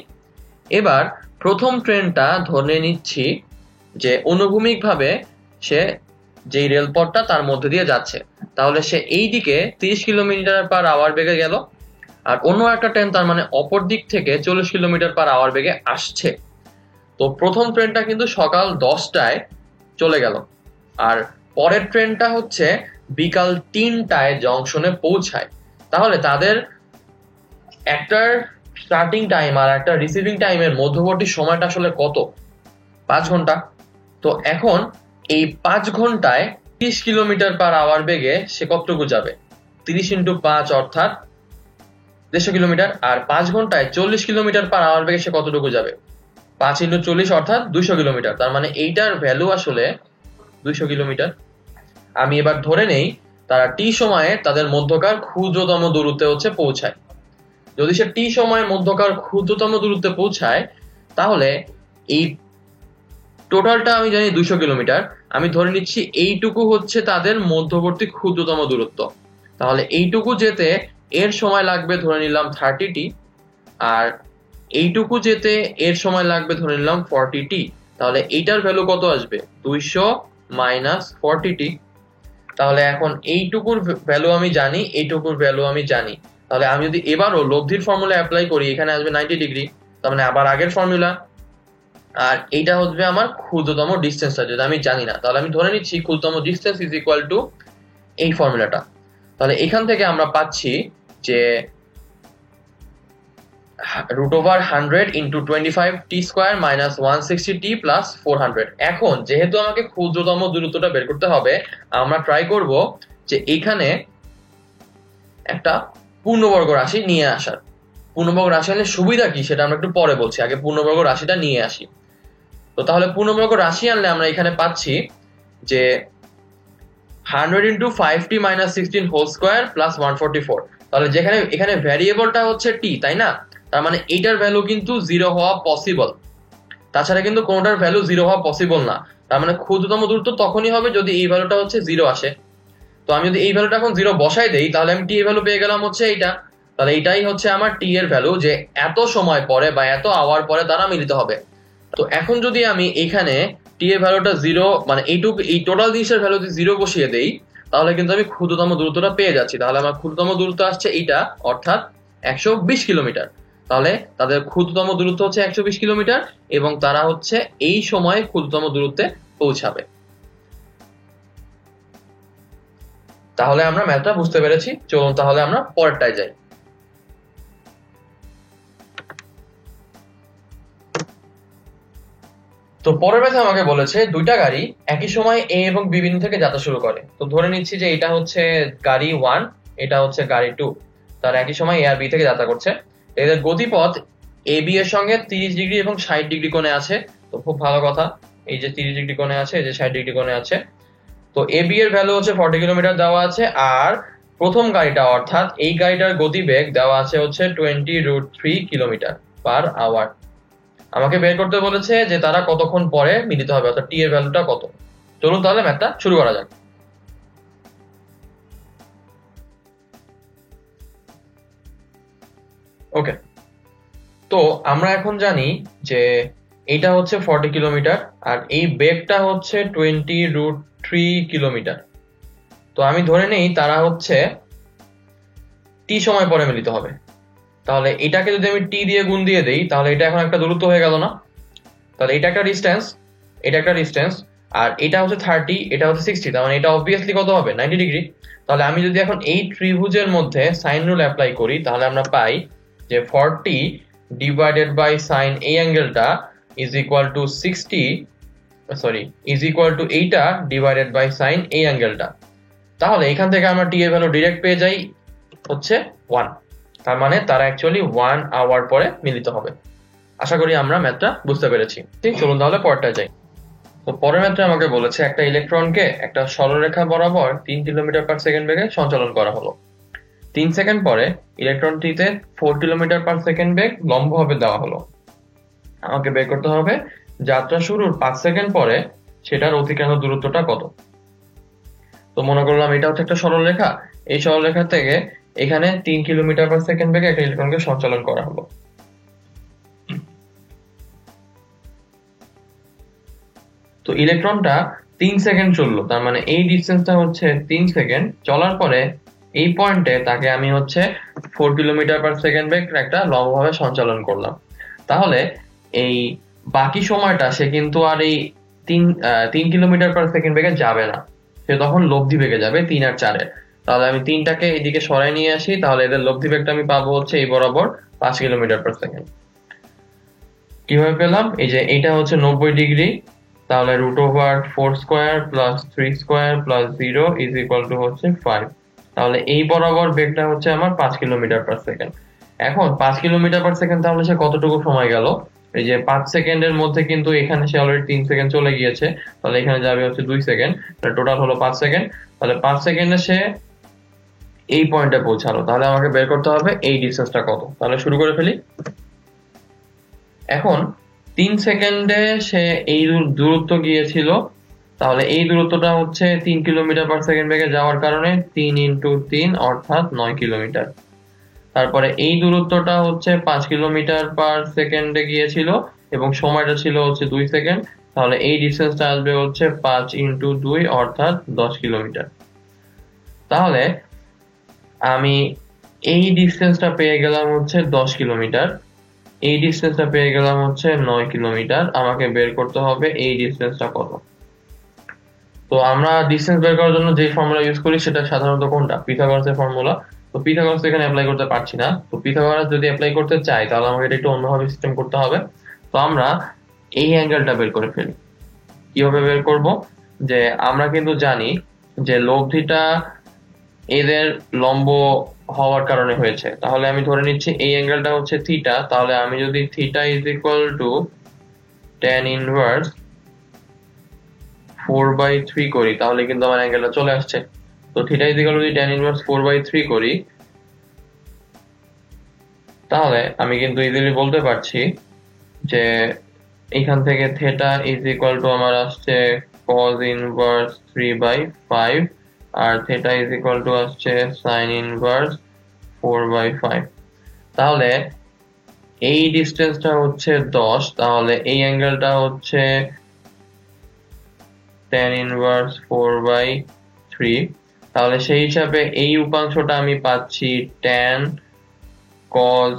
এবার প্রথম ট্রেনটা ধরে নিচ্ছি যে অনুভূমিক ভাবে সে যেই রেলপথটা তার মধ্যে দিয়ে যাচ্ছে, তাহলে সে এই দিকে 30 কিলোমিটার পার আওয়ার বেগে গেল, আর অন্য একটা ট্রেন তার মানে অপর দিক থেকে 40 কিলোমিটার পার আওয়ার বেগে আসছে। তো প্রথম ট্রেনটা কিন্তু সকাল 10টায় চলে গেল, আর পরের ট্রেনটা হচ্ছে বিকাল 3টায় জংশনে পৌঁছায়। তাহলে তাদের একটার স্টার্টিং টাইম আর একটা রিসিভিং টাইমের মধ্যবর্তী সময়টা আসলে কত? 5 ঘন্টা। তো এখন এই 5 ঘন্টায় 30 কিলোমিটার পার আওয়ার বেগে সে কতটুকু যাবে? 30 ইন্টু 5 অর্থাৎ 150 কিলোমিটার। আর 5 ঘন্টায় 40 কিলোমিটার পার আওয়ার বেগে সে কতটুকু যাবে? 5 ইন্টু 40 অর্থাৎ 200 কিলোমিটার। তার মানে এইটার ভ্যালু আসলে 200 কিলোমিটার। আমি এবার ধরে নেই তারা টি সময়ে তাদের মধ্যকার ক্ষুদ্রতম দূরত্বে হচ্ছে পৌঁছায়। যদি সে টি সময়ের মধ্যকার ক্ষুদ্রতম দূরত্বে পৌঁছায়, তাহলে এই টোটালটা আমি জানি 200 কিলোমিটার, আমি ধরে নিচ্ছি এইটুকু হচ্ছে তাদের মধ্যবর্তী ক্ষুদ্রতম দূরত্ব। তাহলে এইটুকু যেতে এর সময় লাগবে ধরে নিলাম 30t, আর এইটুকু যেতে এর সময় লাগবে ধরে নিলাম 40t। তাহলে এইটার ভ্যালু কত আসবে? 200 মাইনাস 40t। তাহলে এখন এইটুকুর ভ্যালু আমি জানি, এইটুকুর ভ্যালু আমি জানি। তাহলে আমি যদি এবারও লব্ধির ফর্মুলা অ্যাপ্লাই করি, এখানে আসবে 90 ডিগ্রি, তার মানে আবার আগের ফর্মুলা। আর এইটা হচ্ছে আমার ক্ষুদ্রতম ডিস্টেন্সটা, যেটা আমি জানি না। তাহলে আমি ধরে নিচ্ছি ক্ষুদ্রতম ডিস্টেন্স ইজ ইকুয়াল টু এই ফর্মুলাটা। তাহলে এখান থেকে আমরা পাচ্ছি যে √100 into 25t square minus 160t plus 400। এখন যেহেতু আমাকে ক্ষুদ্রতম দূরত্বটা বের করতে হবে, আমরা ট্রাই করব যে এখানে একটা পূর্ণবর্গ রাশি নিয়ে আসার। পূর্ণবর্গ রাশি হলে সুবিধা কি সেটা আমরা একটু পরে বলছি, আগে পূর্ণবর্গ রাশিটা নিয়ে আসি। তো তাহলে পূর্ণবর্গ রাশি আনলে আমরা এখানে পাচ্ছি যে 100 into 5t minus 16 whole square plus 144। তাহলে যেখানে এখানে ভ্যারিয়েবলটা হচ্ছে টি, তাই না? তার মানে এইটার ভ্যালু কিন্তু 0 হওয়া পসিবল, তাছাড়া কিন্তু কোনোটার ভ্যালু 0 হওয়া পসিবল না। তার মানে ক্ষুদ্রতম দূরত্ব তখনই হবে যদি এই ভ্যালুটা হচ্ছে 0 আসে। তো আমি যদি এই ভ্যালুটা এখন 0 বসাই দেই, তাহলে আমি টি এর ভ্যালু পেয়ে গেলাম হচ্ছে এইটা। তাহলে এটাই হচ্ছে আমার টি এর ভ্যালু, যে এত সময় পরে বা এত আওয়ার পরে তারা মিলিত হবে। তো এখন যদি আমি এখানে টি এর ভ্যালুটা 0, মানে এইটুকু, এই টোটাল জিনিসের ভ্যালু যদি 0 বসিয়ে দেই, তাহলে কিন্তু আমি ক্ষুদ্রতম দূরত্বটা পেয়ে যাচ্ছি। তাহলে আমার ক্ষুদ্রতম দূরত্ব আসছে এইটা, অর্থাৎ 120 কিলোমিটার। তাহলে তাদের ক্ষুদ্রতম দূরত্ব হচ্ছে 120 কিলোমিটার, এবং তারা হচ্ছে এই সময়ে ক্ষুদ্রতম দূরত্বে পৌঁছাবে। তাহলে আমরা ম্যাথটা বুঝতে পেরেছি। চলুন তাহলে আমরা পরেরটায় যাই। তো পরের ম্যাথে আমাকে বলেছে দুইটা গাড়ি একই সময় এ এবং বি বিন্দু থেকে যাত্রা শুরু করে। তো ধরে নিচ্ছি যে এটা হচ্ছে গাড়ি 1, এটা হচ্ছে গাড়ি 2, তারা একই সময় এ আর বি থেকে যাত্রা করছে। এদের গতিপথ এ বি এর সঙ্গে 30 ডিগ্রি এবং 60 ডিগ্রি কোণে আছে। তো খুব ভালো কথা, এই যে 30 ডিগ্রি কোণে আছে, এই যে 60 ডিগ্রি কোণে আছে। তো এ বি এর ভ্যালু হচ্ছে 40 কিলোমিটার দেওয়া আছে, আর প্রথম গাড়িটা অর্থাৎ এই গাড়িটার গতিবেগ দেওয়া আছে হচ্ছে 20√3 কিলোমিটার পার আওয়ার। আমাকে বের করতে বলেছে যে তারা কতক্ষণ পরে মিলিত হবে, অর্থাৎ টি এর ভ্যালুটা কত। চলুন তাহলে ম্যাথটা শুরু করা যাক। ওকে, তো আমরা এখন জানি যে এইটা হচ্ছে 40 কিলোমিটার আর এই বেগটা হচ্ছে 20√3 কিলোমিটার। তো আমি ধরে নেই তারা হচ্ছে টি সময় পরে মিলিত হবে। তাহলে এটাকে যদি আমি টি দিয়ে গুণ দিয়ে দেই, তাহলে এটা এখন একটা দূরত্ব হয়ে গেল না? তাহলে এটা একটা ডিস্টেন্স, এটা একটা ডিস্টেন্স, আর এটা হচ্ছে 30, এটা হচ্ছে 60, তার মানে এটা অবভিয়াসলি কত হবে? 90 ডিগ্রি। তাহলে আমি যদি এখন এই ত্রিভুজের মধ্যে সাইন রুল অ্যাপ্লাই করি, তাহলে আমরা পাই যে 40 ডিভাইডেড বাই সাইন এই অ্যাঙ্গেলটা is equal to 60, sorry, is equal to এইটা ডিভাইডেড বাই সাইন এই অ্যাঙ্গেলটা। তাহলে এখান থেকে আমরা টি এর ভ্যালু ডিরেক্ট পেয়ে যাই হচ্ছে 1। তার মানে তারা অ্যাকচুয়ালি 1 আওয়ার পরে মিলিত হবে। আশা করি আমরা ম্যাথটা বুঝতে পেরেছি। ঠিক, চলুন তাহলে পরেরটা যাই। তো পরের ম্যাথটা আমাকে বলেছে একটা ইলেকট্রনকে একটা সরলরেখা বরাবর 3 কিলোমিটার পার সেকেন্ড বেগে সঞ্চালন করা হলো। 3 সেকেন্ড পরে ইলেকট্রনটিতে 4 কিলোমিটার পার সেকেন্ড বেগ লম্বভাবে দেওয়া হলো। আমাকে বের করতে হবে যাত্রা শুরুর 5 সেকেন্ড পরে সেটার অতিক্রান্ত দূরত্বটা কত। তো মনে করলাম এটা হচ্ছে একটা সরলরেখা, এই সরলরেখা থেকে এখানে 3 কিলোমিটার পার সেকেন্ড বেগে একটা ইলেকট্রনকে সঞ্চালন করা হলো। তো ইলেকট্রনটা 3 সেকেন্ড চললো, তার মানে এই ডিস্টেন্সটা হচ্ছে 3 সেকেন্ড চলার পরে এই পয়েন্টে তাকে আমি হচ্ছে 4 কিলোমিটার পার সেকেন্ড বেগ একটা লম্বভাবে সঞ্চালন করলাম। তাহলে এই বাকি সময়টা সে কিন্তু আর এই 3 কিলোমিটার পার সেকেন্ড বেগে যাবে না, সে তখন লব্ধি বেগে যাবে 3 আর 4-এর। তাহলে আমি 3টাকে এদিকে সরাই নিয়ে আসি, তাহলে এদের লব্ধি বেগটা আমি পাবো হচ্ছে এই বরাবর 5 কিলোমিটার পার সেকেন্ড। কিভাবে পেলাম? এই যে এটা হচ্ছে 90 ডিগ্রি, তাহলে √4 square plus 3 square plus 0 is equal to হচ্ছে 5। তাহলে এই বরাবর বেগটা হচ্ছে আমার 5 কিলোমিটার পার সেকেন্ড। এখন 5 কিলোমিটার পার সেকেন্ড, তাহলে সে কতটুকু সময় গেল? এই যে 5 সেকেন্ডের মধ্যে কিন্তু এখানে সে অলরেডি 3 সেকেন্ড চলে গিয়েছে, তাহলে এখানে যাবে হচ্ছে 2 সেকেন্ড, টোটাল হলো 5 সেকেন্ড। তাহলে 5 সেকেন্ডে সে এই পয়েন্টে পৌঁছালো। তাহলে আমাকে বের করতে হবে এই ডিস্টেন্সটা কত। তাহলে শুরু করে ফেলি। এখন 3 সেকেন্ডে সে এই দূরত্ব গিয়েছিল, তাহলে এই দূরত্বটা হচ্ছে 3 কিলোমিটার পার সেকেন্ড বেগে যাওয়ার কারণে 3 ইন্টু 3 অর্থাৎ 9 কিলোমিটার। তারপরে এই দূরত্বটা হচ্ছে 5 কিলোমিটার পার সেকেন্ডে গিয়েছিল এবং সময়টা ছিল হচ্ছে 2 সেকেন্ড, তাহলে এই ডিস্টেন্সটা আসবে হচ্ছে 5 ইন্টু 2 অর্থাৎ 10 কিলোমিটার। তাহলে আমি এই ডিস্টেন্সটা পেয়ে গেলাম হচ্ছে 10 কিলোমিটার, এই ডিস্টেন্সটা পেয়ে গেলাম হচ্ছে 9 কিলোমিটার। আমাকে বের করতে হবে এই ডিস্টেন্সটা কত। তো আমরা ডিসটেন্স বের করার জন্য যে ফর্মুলা ইউজ করি সেটা সাধারণত কোনটা? পিথাগোরাসের ফর্মুলা। তো পিথাগোরাস এখানে অ্যাপ্লাই করতে পারছি না, তো পিথাগোরাস যদি অ্যাপ্লাই করতে চাই তাহলে আমাকে এটা একটু অন্যভাবে সিস্টেম করতে হবে। তো আমরা এই অ্যাঙ্গেলটা বের করে ফেলি। কিভাবে বের করব? যে আমরা কিন্তু জানি যে লব্ধিটা এদের লম্ব হওয়ার কারণে হয়েছে, তাহলে আমি ধরে নিচ্ছি এই অ্যাঙ্গেলটা হচ্ছে থিটা। তাহলে আমি যদি theta is equal to tan inverse 4/3 করি তাহলে কিন্তু আমার অ্যাঙ্গেলটা চলে আসছে। তো theta is equal to tan inverse 4/3 করি, তাহলে আমি কিন্তু ইজিলি বলতে পারছি যে এইখান থেকে থেটা ইজ ইকুয়াল টু আমার আসছে cos ইনভার্স 3/5 আর থেটা ইজ ইকুয়াল টু আসছে sin ইনভার্স 4/5। তাহলে এই ডিসটেন্সটা হচ্ছে 10, তাহলে এই অ্যাঙ্গেলটা হচ্ছে tan ইনভার্স 4/3। তাহলে সেই হিসাবে এই উপাংশটা আমি পাচ্ছি tan cos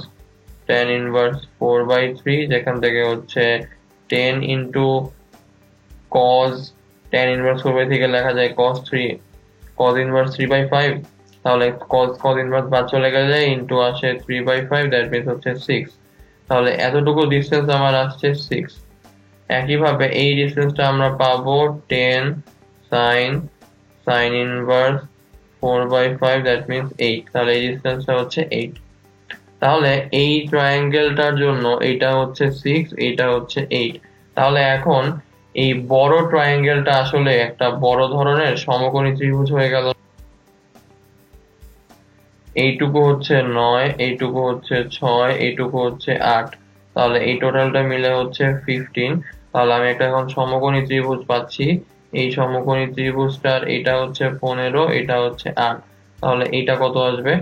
tan ইনভার্স 4/3, যেখান থেকে হচ্ছে 10 ইন্টু cos tan ইনভার্স 4/3 কে লেখা যায় cos ইনভার্স 3/5। তাহলে cos ইনভার্স বাদ চলে গেলে ইন্টু আসে 3/5, দ্যাট মিন্স হচ্ছে 6। তাহলে এতটুকু ডিসটেন্স আমার আসছে 6। একইভাবে এই ডিসটেন্সটা আমরা পাবো 10 sin ইনভার্স 4/5, দ্যাট মিন্স 8। তাহলে এই ডিসটেন্সটা হচ্ছে 8। তাহলে এই ট্রায়াঙ্গেলটার জন্য এটা হচ্ছে 6, এটা হচ্ছে 8। তাহলে এখন এই বড় ট্রায়াঙ্গেলটা আসলে একটা বড় ধরনের সমকোণী ত্রিভুজ হয়ে গেল। এইটুকু হচ্ছে 9, এইটুকু হচ্ছে 6, এইটুকু হচ্ছে 8, তাহলে এই টোটালটা মিলে হচ্ছে 15। তাহলে আমি একটা এখন সমকোণী ত্রিভুজ পাচ্ছি। এই সমকোণী ত্রিভুজটার এটা হচ্ছে 15, এটা হচ্ছে 8। তাহলে এইটা কত আসবে?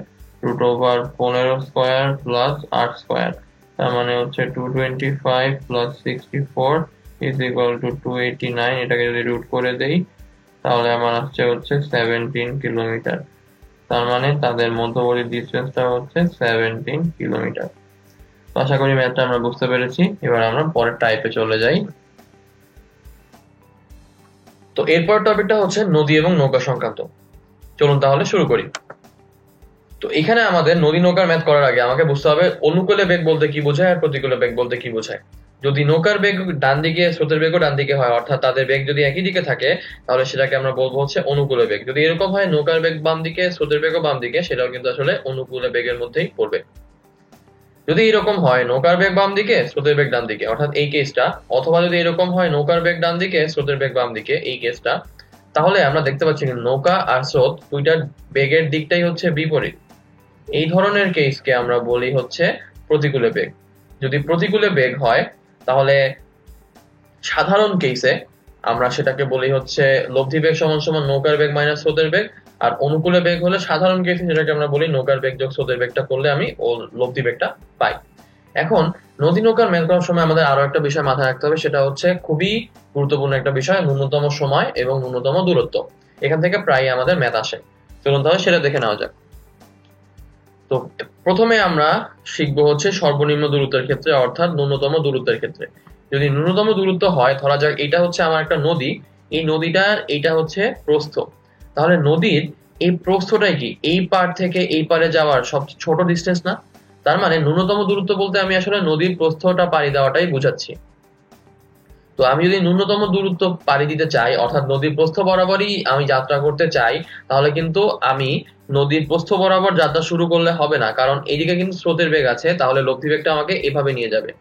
√15 স্কয়ার প্লাস 8 স্কয়ার, তার মানে হচ্ছে 225 প্লাস 64 ইজ ইকুয়াল টু 289। এটাকে যদি রুট করে দেই তাহলে আমার আসছে হচ্ছে 17 কিলোমিটার। তার মানে তাদের মধ্যবর্তী ডিসটেন্সটা হচ্ছে 17 কিলোমিটার। তো আশা করি ম্যাথটা আমরা বুঝতে পেরেছি। এবার আমরা পরের টাইপে চলে যাই। তো এরপর টপিকটা হচ্ছে নদী এবং নৌকা সংক্রান্ত। চলুন তাহলে শুরু করি। তো এখানে আমাদের নদী নৌকার ম্যাথ করার আগে আমাকে বুঝতে হবে অনুকূলে বেগ বলতে কি বোঝায় আর প্রতিকূলে বেগ বলতে কি বোঝায়। যদি নৌকার বেগ ডান দিকে, স্রোতের বেগও ডান দিকে হয়, অর্থাৎ তাদের বেগ যদি একই দিকে থাকে, তাহলে সেটাকে আমরা বলবো হচ্ছে অনুকূলে বেগ। যদি এরকম হয় নৌকার বেগ বাম দিকে, স্রোতের বেগও বাম দিকে, সেটাও কিন্তু আসলে অনুকূলে বেগের মধ্যেই পড়বে। যদি এরকম হয় নৌকার বেগ বাম দিকে, স্রোতের বেগ ডান দিকে, অর্থাৎ এই কেসটা, অথবা যদি এরকম হয় নৌকার বেগ ডান দিকে, স্রোতের বেগ বাম দিকে, এই কেসটা, তাহলে আমরা দেখতে পাচ্ছি নৌকা আর স্রোত দুইটার বেগের দিকটাই হচ্ছে বিপরীত। এই ধরনের কেসকে আমরা বলি হচ্ছে প্রতিকূলে বেগ। যদি প্রতিকূলে বেগ হয় তাহলে সাধারণ কেসে আমরা সেটাকে বলি হচ্ছে লব্ধি বেগ সমান সমান নৌকার বেগ মাইনাস স্রোতের বেগ। আর অনুকূলে বেগ হলে সাধারণ কেসে সেটাকে আমরা বলি নৌকার বেগ যোগ স্রোতের বেগটা করলে আমি ও লব্ধি বেগটা পাই। এখন নদী নৌকার ম্যাথ করার সময় আমাদের আরো একটা বিষয় মাথায় রাখতে হবে, সেটা হচ্ছে খুবই গুরুত্বপূর্ণ একটা বিষয়, ন্যূনতম সময় এবং ন্যূনতম দূরত্ব। এখান থেকে প্রায় আমাদের ম্যাথ আসে। চলুন তাহলে সেটা দেখে নেওয়া যাক। তো প্রথমে আমরা শিখবো হচ্ছে সর্বনিম্ন দূরত্বের ক্ষেত্রে, অর্থাৎ ন্যূনতম দূরত্বের ক্ষেত্রে। যদি ন্যূনতম দূরত্ব হয়, ধরা যাক এটা হচ্ছে আমার একটা নদী, এই নদীটার এইটা হচ্ছে প্রস্থ। তাহলে নদীর এই প্রস্থটাই কি এই পার থেকে এই পারে যাওয়ার সবচেয়ে ছোট ডিস্টেন্স না? তার মানে ন্যূনতম দূরত্ব বলতে আমি আসলে নদীর প্রস্থটা পাড়ি দেওয়াটাই বুঝাচ্ছি। তো আমি যদি ন্যূনতম দূরত্ব পাড়ি দিতে চাই, অর্থাৎ নদীর প্রস্থ বরাবরই আমি যাত্রা করতে চাই, তাহলে কিন্তু আমি নদীর প্রস্থ বরাবর যাত্রা শুরু করলে হবে না, কারণ এইদিকে কিন্তু স্রোতের বেগ আছে, তাহলে লব্ধি বেগটা আমাকে এভাবে নিয়ে যাবে।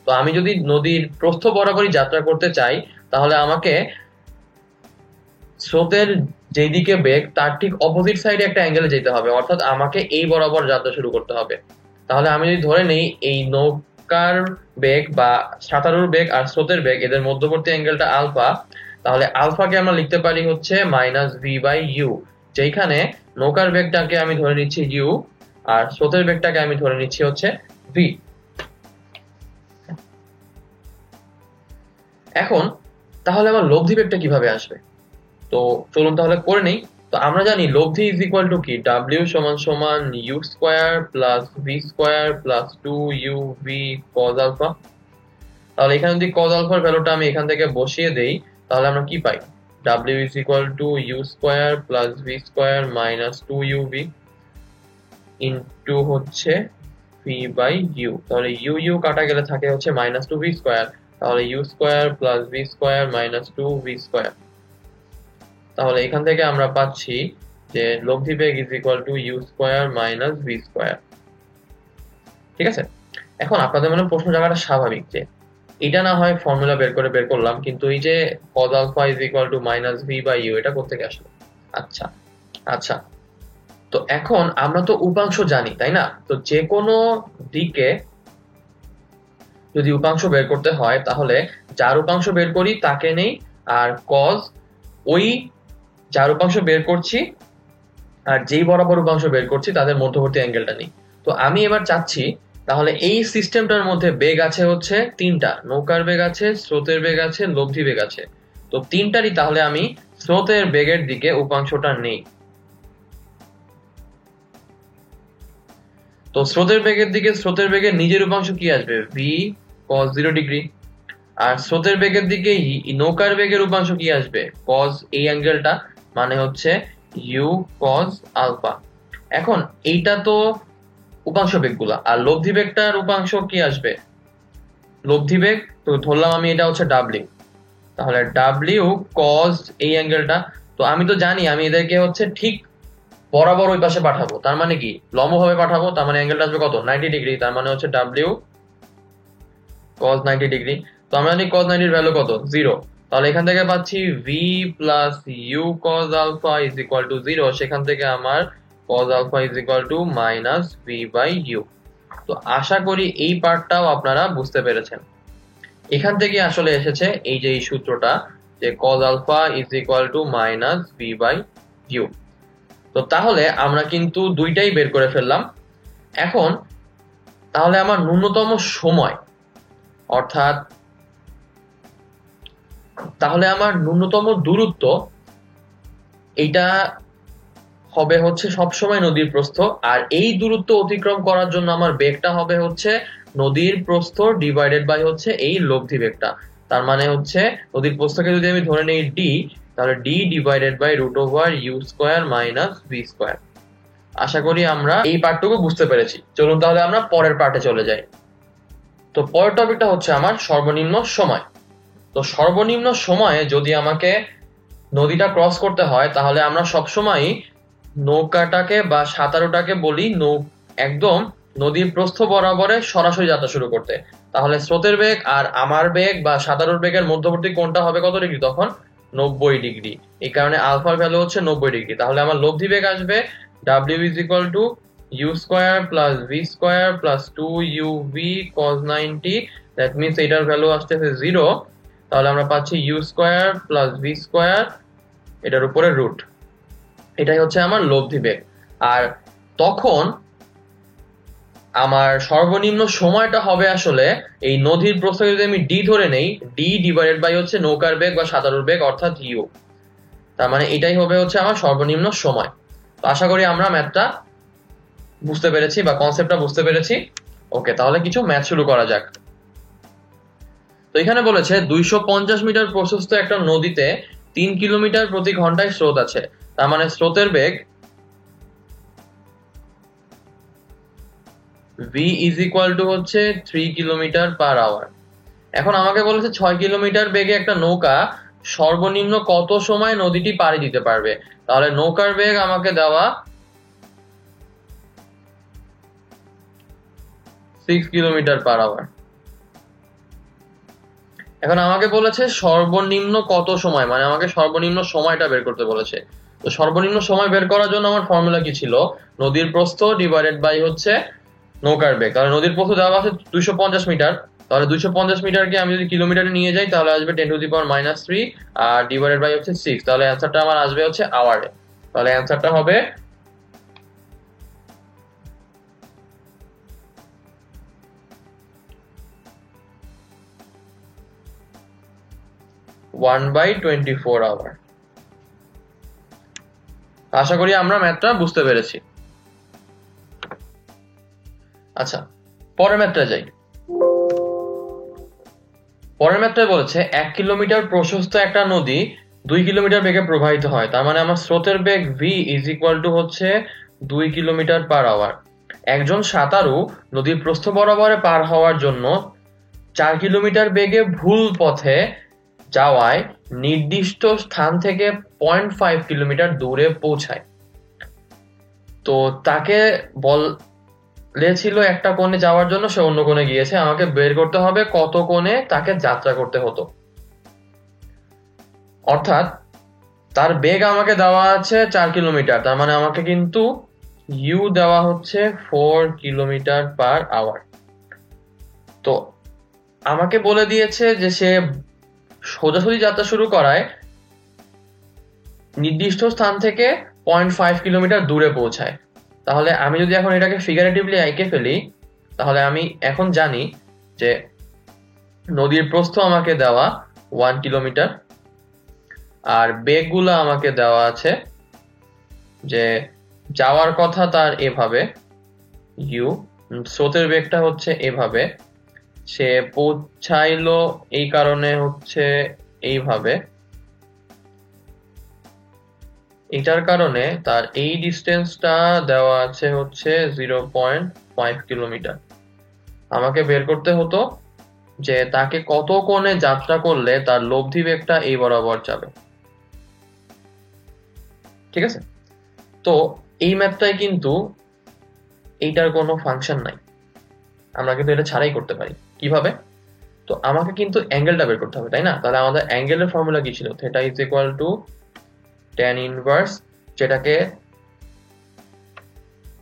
তো আমি যদি নদীর প্রস্থ বরাবরই যাত্রা করতে চাই, তাহলে আমাকে স্রোতের যেদিকে বেগ তার ঠিক অপোজিট সাইডে একটা অ্যাঙ্গেলে যেতে হবে, অর্থাৎ আমাকে এই বরাবর যাত্রা শুরু করতে হবে। তাহলে আমি যদি ধরে নেই এই নৌকার বেগ বা সাঁতারুর বেগ আর স্রোতের বেগ এদের মধ্যবর্তী অ্যাঙ্গেলটা আলফা, তাহলে আলফাকে আমরা লিখতে পারি হচ্ছে -v/u, যেখানে নৌকার বেগটাকে আমি ধরে নিচ্ছি u আর স্রোতের বেগটাকে আমি ধরে নিচ্ছি হচ্ছে v। এখন তাহলে আমার লব্ধি বেগটা কিভাবে আসবে? তো চলুন তাহলে করে নেই। তো আমরা জানি লব্ধি ইজ ইকুয়াল টু কি, w সমান u square plus v square plus 2uv cos alpha. তাহলে এখানে যদি cos আলফার ভ্যালুটা আমি এখান থেকে বসিয়ে দেই, তাহলে আমরা কি পাই? w is equal to u square plus v square minus 2uv into হচ্ছে v বাই u। তাহলে u কাটা গেলে থাকে হচ্ছে মাইনাস 2v স্কয়ার, তাহলে u square plus v square minus 2v square. তাহলে এখান থেকে আমরা পাচ্ছি যে লব্ধি বেগ is equal to U square minus V square. ঠিক আছে, এখন আপনাদের মনে প্রশ্ন জায়গাটা স্বাভাবিক যে এটা না হয় ফর্মুলা বের করলাম, কিন্তু এই যে cos alpha is equal to minus V by U এটা কোথা থেকে আসলো? আচ্ছা আচ্ছা, তো এখন আমরা তো উপাংশ জানি তাই না? তো যে কোনো দিকে যদি উপাংশ বের করতে হয় তাহলে যার উপাংশ বের করি তাকে নেই, আর cos ওই যার উপাংশ বের করছি আর যেই বরাবর উপাংশ বের করছি তাদের মধ্যবর্তী অ্যাঙ্গেলটা নেই। তো আমি এবার চাচ্ছি তাহলে এই সিস্টেমটার মধ্যে বেগ আছে হচ্ছে তিনটা, নৌকার বেগ আছে, স্রোতের বেগ আছে, লব্ধি বেগ আছে। তো তিনটারই তাহলে আমি স্রোতের বেগের দিকে উপাংশটা নেই। তো স্রোতের বেগের দিকে স্রোতের বেগের নিজের উপাংশ কি আসবে? v cos 0 degree. আর স্রোতের বেগের দিকে নৌকার বেগের উপাংশ কি আসবে? cos এই অ্যাঙ্গেলটা, মানে হচ্ছে u cos আলফা। এখন এইটা তো উপাংশ বেগগুলা, আর লব্ধি বেগটার উপাংশ কি আসবে? লব্ধি বেগ তো ধরলাম আমি এটা হচ্ছে w, তাহলে w cos এই অ্যাঙ্গেলটা। তো আমি তো জানি আমি এদেরকে হচ্ছে ঠিক বরাবর ওই পাশে পাঠাবো, তার মানে কি লম্বভাবে পাঠাবো, তার মানে অ্যাঙ্গেলটা আসবে কত? 90 ডিগ্রি, তার মানে হচ্ছে w cos 90 ডিগ্রি। তো আমরা জানি cos 90 এর ভ্যালু কত? 0। তাহলে এখান থেকে পাচ্ছি v plus u cos alpha is equal to 0, সেখান থেকে আমার cos alpha is equal to minus v by u। তো আশা করি এই পার্টটাও আপনারা বুঝতে পেরেছেন। এখান থেকে আসলে এসেছে এই যে এই সূত্রটা যে cos alpha is equal to minus v by u। তো তাহলে আমরা কিন্তু দুইটাই বের করে ফেললাম। এখন তাহলে আমার ন্যূনতম সময়, অর্থাৎ তাহলে আমার ন্যূনতম দূরত্ব, এইটা হবে হচ্ছে সবসময় নদীর প্রস্থ, আর এই দূরত্ব অতিক্রম করার জন্য আমার বেগটা হবে হচ্ছে নদীর প্রস্থ ডিভাইডেড বাই হচ্ছে এই লব্ধি বেগটা। তার মানে হচ্ছে নদীর প্রস্থকে যদি আমি ধরে নেই d, তাহলে d divided by root over U square minus V square. আশা করি আমরা এই পার্টটুকু বুঝতে পেরেছি। চলুন তাহলে আমরা পরের পার্টে চলে যাই। তো পরের টপিকটা হচ্ছে আমার সর্বনিম্ন সময়। তো সর্বনিম্ন সময়ে যদি আমাকে নদীটা ক্রস করতে হয় তাহলে আমরা সবসময় নৌকাটাকে বা সাঁতারুটাকে বলি একদম নদীর প্রস্থ বরাবরে সরাসরি যাত্রা শুরু করতে। তাহলে স্রোতের বেগ আর আমার বেগ বা সাঁতারুর বেগের মধ্যবর্তী কোণটা হবে কত ডিগ্রি? তখন 90 ডিগ্রি। এই কারণে আলফার ভ্যালু হচ্ছে 90 ডিগ্রি। তাহলে আমার লব্ধি বেগ আসবে w is equal to U square plus V square plus 2uv cos 90, that means এটার ভ্যালু আসতেছে 0। তাহলে আমরা পাচ্ছি U square plus V square, এটার উপরে রুট। এটাই হচ্ছে আমার লব্ধি বেগ। আর তখন আমার সর্বনিম্ন সময়টা হবে আসলে এই নদীর প্রস্থ যদি আমি d ধরে নেই, d ডিভাইডেড বাই হচ্ছে নৌকার বেগ বা সাঁতারুর বেগ অর্থাৎ u। তার মানে এটাই হবে হচ্ছে আমার সর্বনিম্ন সময়। তো আশা করি আমরা ম্যাথটা বুঝতে পেরেছি বা কনসেপ্টটা বুঝতে পেরেছি। ওকে, তাহলে কিছু ম্যাথ শুরু করা যাক। তো এখানে বলেছে 250 মিটার প্রশস্ত একটা নদীতে 3 কিলোমিটার প্রতি ঘন্টায় স্রোত আছে। তার মানে স্রোতের বেগ v ইজ ইকুয়াল টু হচ্ছে 3 কিলোমিটার পার আওয়ার। এখন আমাকে বলেছে 6 কিলোমিটার বেগে একটা নৌকা সর্বনিম্ন কত সময় নদীটি পাড়ি দিতে পারবে। তাহলে নৌকার বেগ আমাকে দেওয়া 6 কিলোমিটার পার আওয়ার। এখন আমাকে বলেছে সর্বনিম্ন কত সময়, মানে আমাকে সর্বনিম্ন সময়টা বের করতে বলেছে। তো সর্বনিম্ন সময় বের করার জন্য আমার ফর্মুলা কি ছিল? নদীর প্রস্থ ডিভাইডেড বাই হচ্ছে নৌকার বেগ, তাহলে নদীর প্রস্থ দেওয়া আছে 250 মিটার, তাহলে 250 মিটারকে আমি যদি কিলোমিটারে নিয়ে যাই তাহলে আসবে 10⁻³ আর ডিভাইডেড বাই হচ্ছে 6, তাহলে অ্যান্সারটা আমার আসবে হচ্ছে আওয়ারে। তাহলে অ্যান্সারটা হবে 1/24 আওয়ার। আশা করি আমরা ম্যাথটা বুঝতে পেরেছি। আচ্ছা, পরের ম্যাথটা যাই। পরের ম্যাথটায় বলেছে 1 কিলোমিটার প্রশস্ত একটা নদী 2 কিলোমিটার বেগে প্রবাহিত হয়, তার মানে আমার স্রোতের বেগ v ইজ ইকুয়াল টু হচ্ছে 2 কিলোমিটার পার আওয়ার। একজন সাঁতারু নদীর প্রস্থ বরাবরে পার হওয়ার জন্য 4 কিলোমিটার বেগে ভুল পথে যাওয়ায় নির্দিষ্ট স্থান থেকে 0.5 কিলোমিটার দূরে পৌঁছায়। তো তাকে বলেছিল একটা কোণে যাওয়ার জন্য, সে অন্য কোণে গিয়েছে, আমাকে বের করতে হবে কত কোণে তাকে যাত্রা করতে হতো। অর্থাৎ তার বেগ আমাকে দেওয়া আছে 4 কিলোমিটার, তার মানে আমাকে কিন্তু ইউ দেওয়া হচ্ছে 4 কিলোমিটার পার আওয়ার। তো আমাকে বলে দিয়েছে যে সে সোজাসুজি যাত্রা শুরু করায় নির্দিষ্ট স্থান থেকে 0.5 কিলোমিটার দূরে পৌঁছায়। তাহলে আমি যদি এখন এটাকে ফিগারেটিভলি এঁকে ফেলি, তাহলে আমি এখন জানি যে নদীর প্রস্থ আমাকে দেওয়া 1 কিলোমিটার, আর বেগগুলো আমাকে দেওয়া আছে যে যাওয়ার কথা তার এভাবে ইউ, স্রোতের বেগটা হচ্ছে এভাবে, সে পৌঁছাইলো এই কারণে হচ্ছে এইভাবে, এটার কারণে তার এই ডিস্টেন্সটা দেওয়া আছে হচ্ছে 0.5 কিলোমিটার। আমাকে বের করতে হতো যে তাকে কত কোণে যাত্রা করলে তার লব্ধি বেগটা এই বরাবর যাবে। ঠিক আছে, তো এই ম্যাথটায় কিন্তু এইটার কোনো ফাংশন নাই, আমরা কিন্তু এটা ছাড়াই করতে পারি। কিভাবে? তো আমাকে কিন্তু অ্যাঙ্গেলটা বের করতে হবে, তাই না? তাহলে আমাদের অ্যাঙ্গেলের ফর্মুলা কি ছিল? Theta is equal to tan inverse, যেটাকে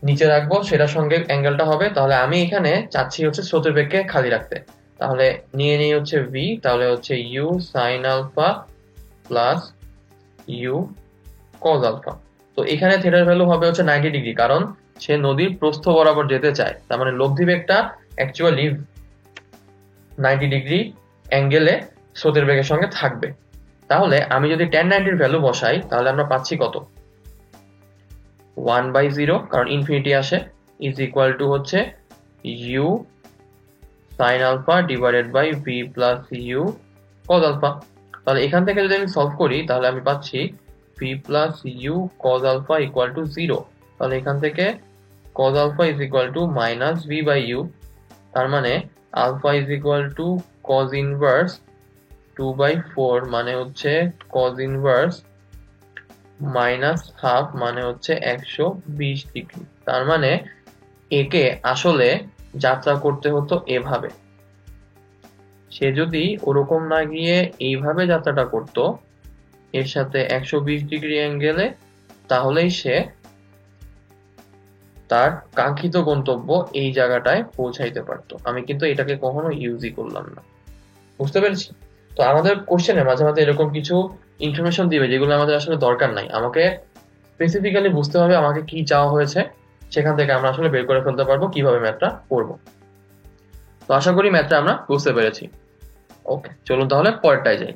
নিচে রাখবো সেটার সঙ্গে অ্যাঙ্গেলটা হবে। তাহলে আমি এখানে চাচ্ছি হচ্ছে স্রোতের বেগকে খালি রাখতে, তাহলে নিয়ে নিয়ে হচ্ছে v, তাহলে হচ্ছে u sin alpha plus u cos alpha. তো এখানে থিটার ভ্যালু হবে হচ্ছে 90 ডিগ্রি, কারণ সে নদীর প্রস্থ বরাবর যেতে চায়, তার মানে লব্ধি বেগটা অ্যাকচুয়ালি 90 ডিগ্রি অ্যাঙ্গেলে স্রোতের বেগের সঙ্গে থাকবে। তাহলে আমি যদি tan 90 এর ভ্যালু বসাই তাহলে আমরা পাচ্ছি কত? 1/0, কারণ ইনফিনিটি আসে, ইজ ইকুয়াল টু হচ্ছে u sin alpha divided by v plus u cos alpha. তাহলে এখান থেকে যদি আমি সলভ করি তাহলে আমি পাচ্ছি v plus u cos alpha equal to 0। তাহলে এখান থেকে cos alpha is equal to minus v by u, তার মানে alpha is equal to cos inverse 2/4, মানে হচ্ছে cos ইনভার্স মাইনাস হাফ, মানে হচ্ছে 120 ডিগ্রি। তার মানে একে আসলে যাত্রা করতে হতো এভাবে। সে যদি ওরকম না গিয়ে এইভাবে যাত্রাটা করত এর সাথে 120 ডিগ্রি অ্যাঙ্গেলে, তাহলেই সে তার কাঙ্ক্ষিত গন্তব্য এই জায়গাটায় পৌঁছাইতে পারতো। আমি কিন্তু এটাকে কখনো ইউজই করলাম না। বুঝতে পেরেছি? তো আমাদের কোশ্চেনে মাঝে মাঝে এরকম কিছু ইনফরমেশন দিবে যেগুলো আমাদের আসলে দরকার নাই, আমাকে স্পেসিফিক্যালি বুঝতে হবে আমাকে কি চাওয়া হয়েছে, সেখান থেকে আমরা আসলে বের করে ফেলতে পারবো কিভাবে ম্যাথটা করব। তো আশা করি ম্যাথটা আমরা বুঝতে পেরেছি। ওকে, চলুন তাহলে পরেরটায় যাই।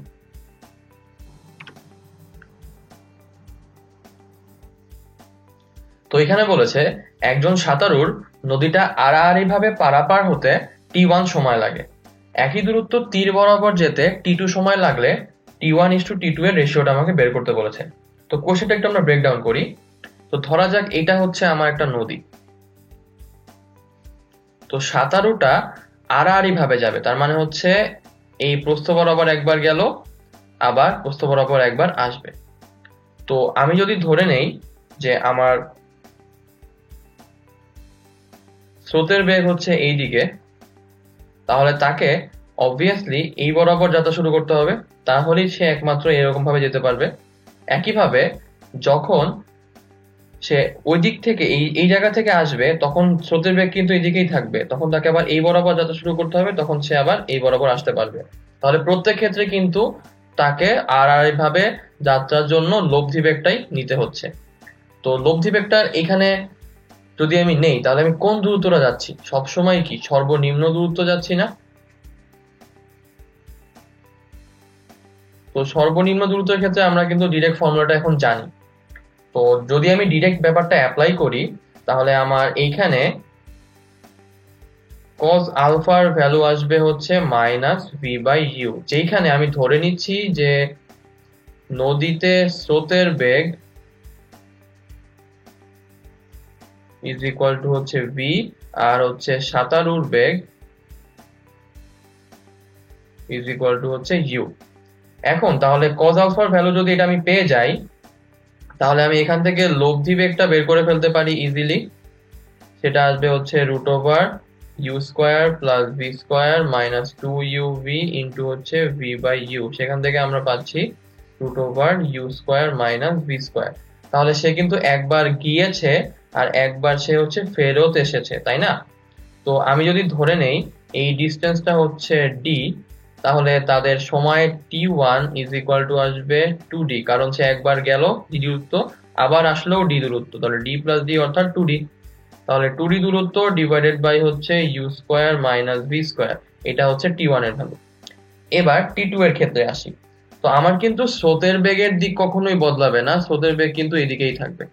তো এখানে বলেছে একজন সাঁতারুর নদীটা আড়াআড়ি ভাবে পারাপার হতে t1 সময় লাগে। একই দূরত্ব তীর বরাবর যেতে t2 সময় লাগলে t1:t2 এর রেশিওটা আমাকে বের করতে বলেছে। তো কোশ্চেনটা একটু আমরা ব্রেকডাউন করি। তো ধরা যাক এটা হচ্ছে আমার একটা নদী, তো সাঁতারুটা আড়াআড়ি ভাবে যাবে, তার মানে হচ্ছে এই প্রস্থ বরাবর একবার গেল, আবার প্রস্থ বরাবর একবার আসবে। তো আমি যদি ধরে নেই যে আমার স্রোতের বেগ হচ্ছে এই দিকে, তাহলে তাকে অবভিয়াসলি এই বরাবর যাত্রা শুরু করতে হবে, তাহলেই সে একমাত্র এরকম ভাবে যেতে পারবে। একইভাবে যখন সে ওই দিক থেকে এই এই জায়গা থেকে আসবে, তখন স্রোতের বেগ কিন্তু এইদিকেই থাকবে, তখন তাকে আবার এই বরাবর যাত্রা শুরু করতে হবে, তখন সে আবার এই বরাবর আসতে পারবে। তাহলে প্রত্যেক ক্ষেত্রে কিন্তু তাকে আড়াআড়ি ভাবে যাত্রার জন্য লব্ধি বেগটাই নিতে হচ্ছে। তো লব্ধি বেগটার এখানে যদি আমি নেই, তাহলে আমি কোন দূরত্বটা যাচ্ছি? সবসময় কি সর্বনিম্ন দূরত্ব যাচ্ছি না? তো সর্বনিম্ন দূরত্বের ক্ষেত্রে আমরা কিন্তু ডিরেক্ট ফর্মুলাটা এখন জানি। তো যদি আমি ডিরেক্ট ব্যাপারটা অ্যাপ্লাই করি, তাহলে আমার এইখানে cos আলফার ভ্যালু আসবে হচ্ছে -v/u, যেখানে আমি ধরে নিচ্ছি যে নদীতে স্রোতের বেগ ইজ ইকুয়াল টু হচ্ছে v, আর হচ্ছে সাঁতারুর বেগ ইজ ইকুয়াল টু হচ্ছে u। এখন তাহলে cos আলফার ভ্যালু যদি এটা আমি পেয়ে যাই, তাহলে আমি এখান থেকে লব্ধি বেগটা বের করে ফেলতে পারি ইজিলি। সেটা আসবে হচ্ছে √u² plus v² minus 2uv into হচ্ছে v/u। সেখান থেকে আমরা পাচ্ছি √u² মাইনাস v²। তাহলে সে কিন্তু একবার গিয়েছে আর একবার সে হচ্ছে ফেরত এসেছে, তাই না? তো আমি যদি ধরে নেই এই ডিস্টেন্সটা হচ্ছে d, তাহলে তাদের সময় t1 ইজ ইকুয়াল টু আসবে 2d, কারণ সে একবার গেল d দূরত্ব, আবার আসলেও d দূরত্ব, তাহলে d প্লাস d অর্থাৎ 2d। তাহলে 2d দূরত্ব ডিভাইডেড বাই হচ্ছে u² মাইনাস v², এটা হচ্ছে t1 এর ভ্যালু। এবার t2 এর ক্ষেত্রে আসি। তো আমার কিন্তু স্রোতের বেগের দিক কখনোই বদলাবে না, স্রোতের বেগ কিন্তু এদিকেই থাকবে,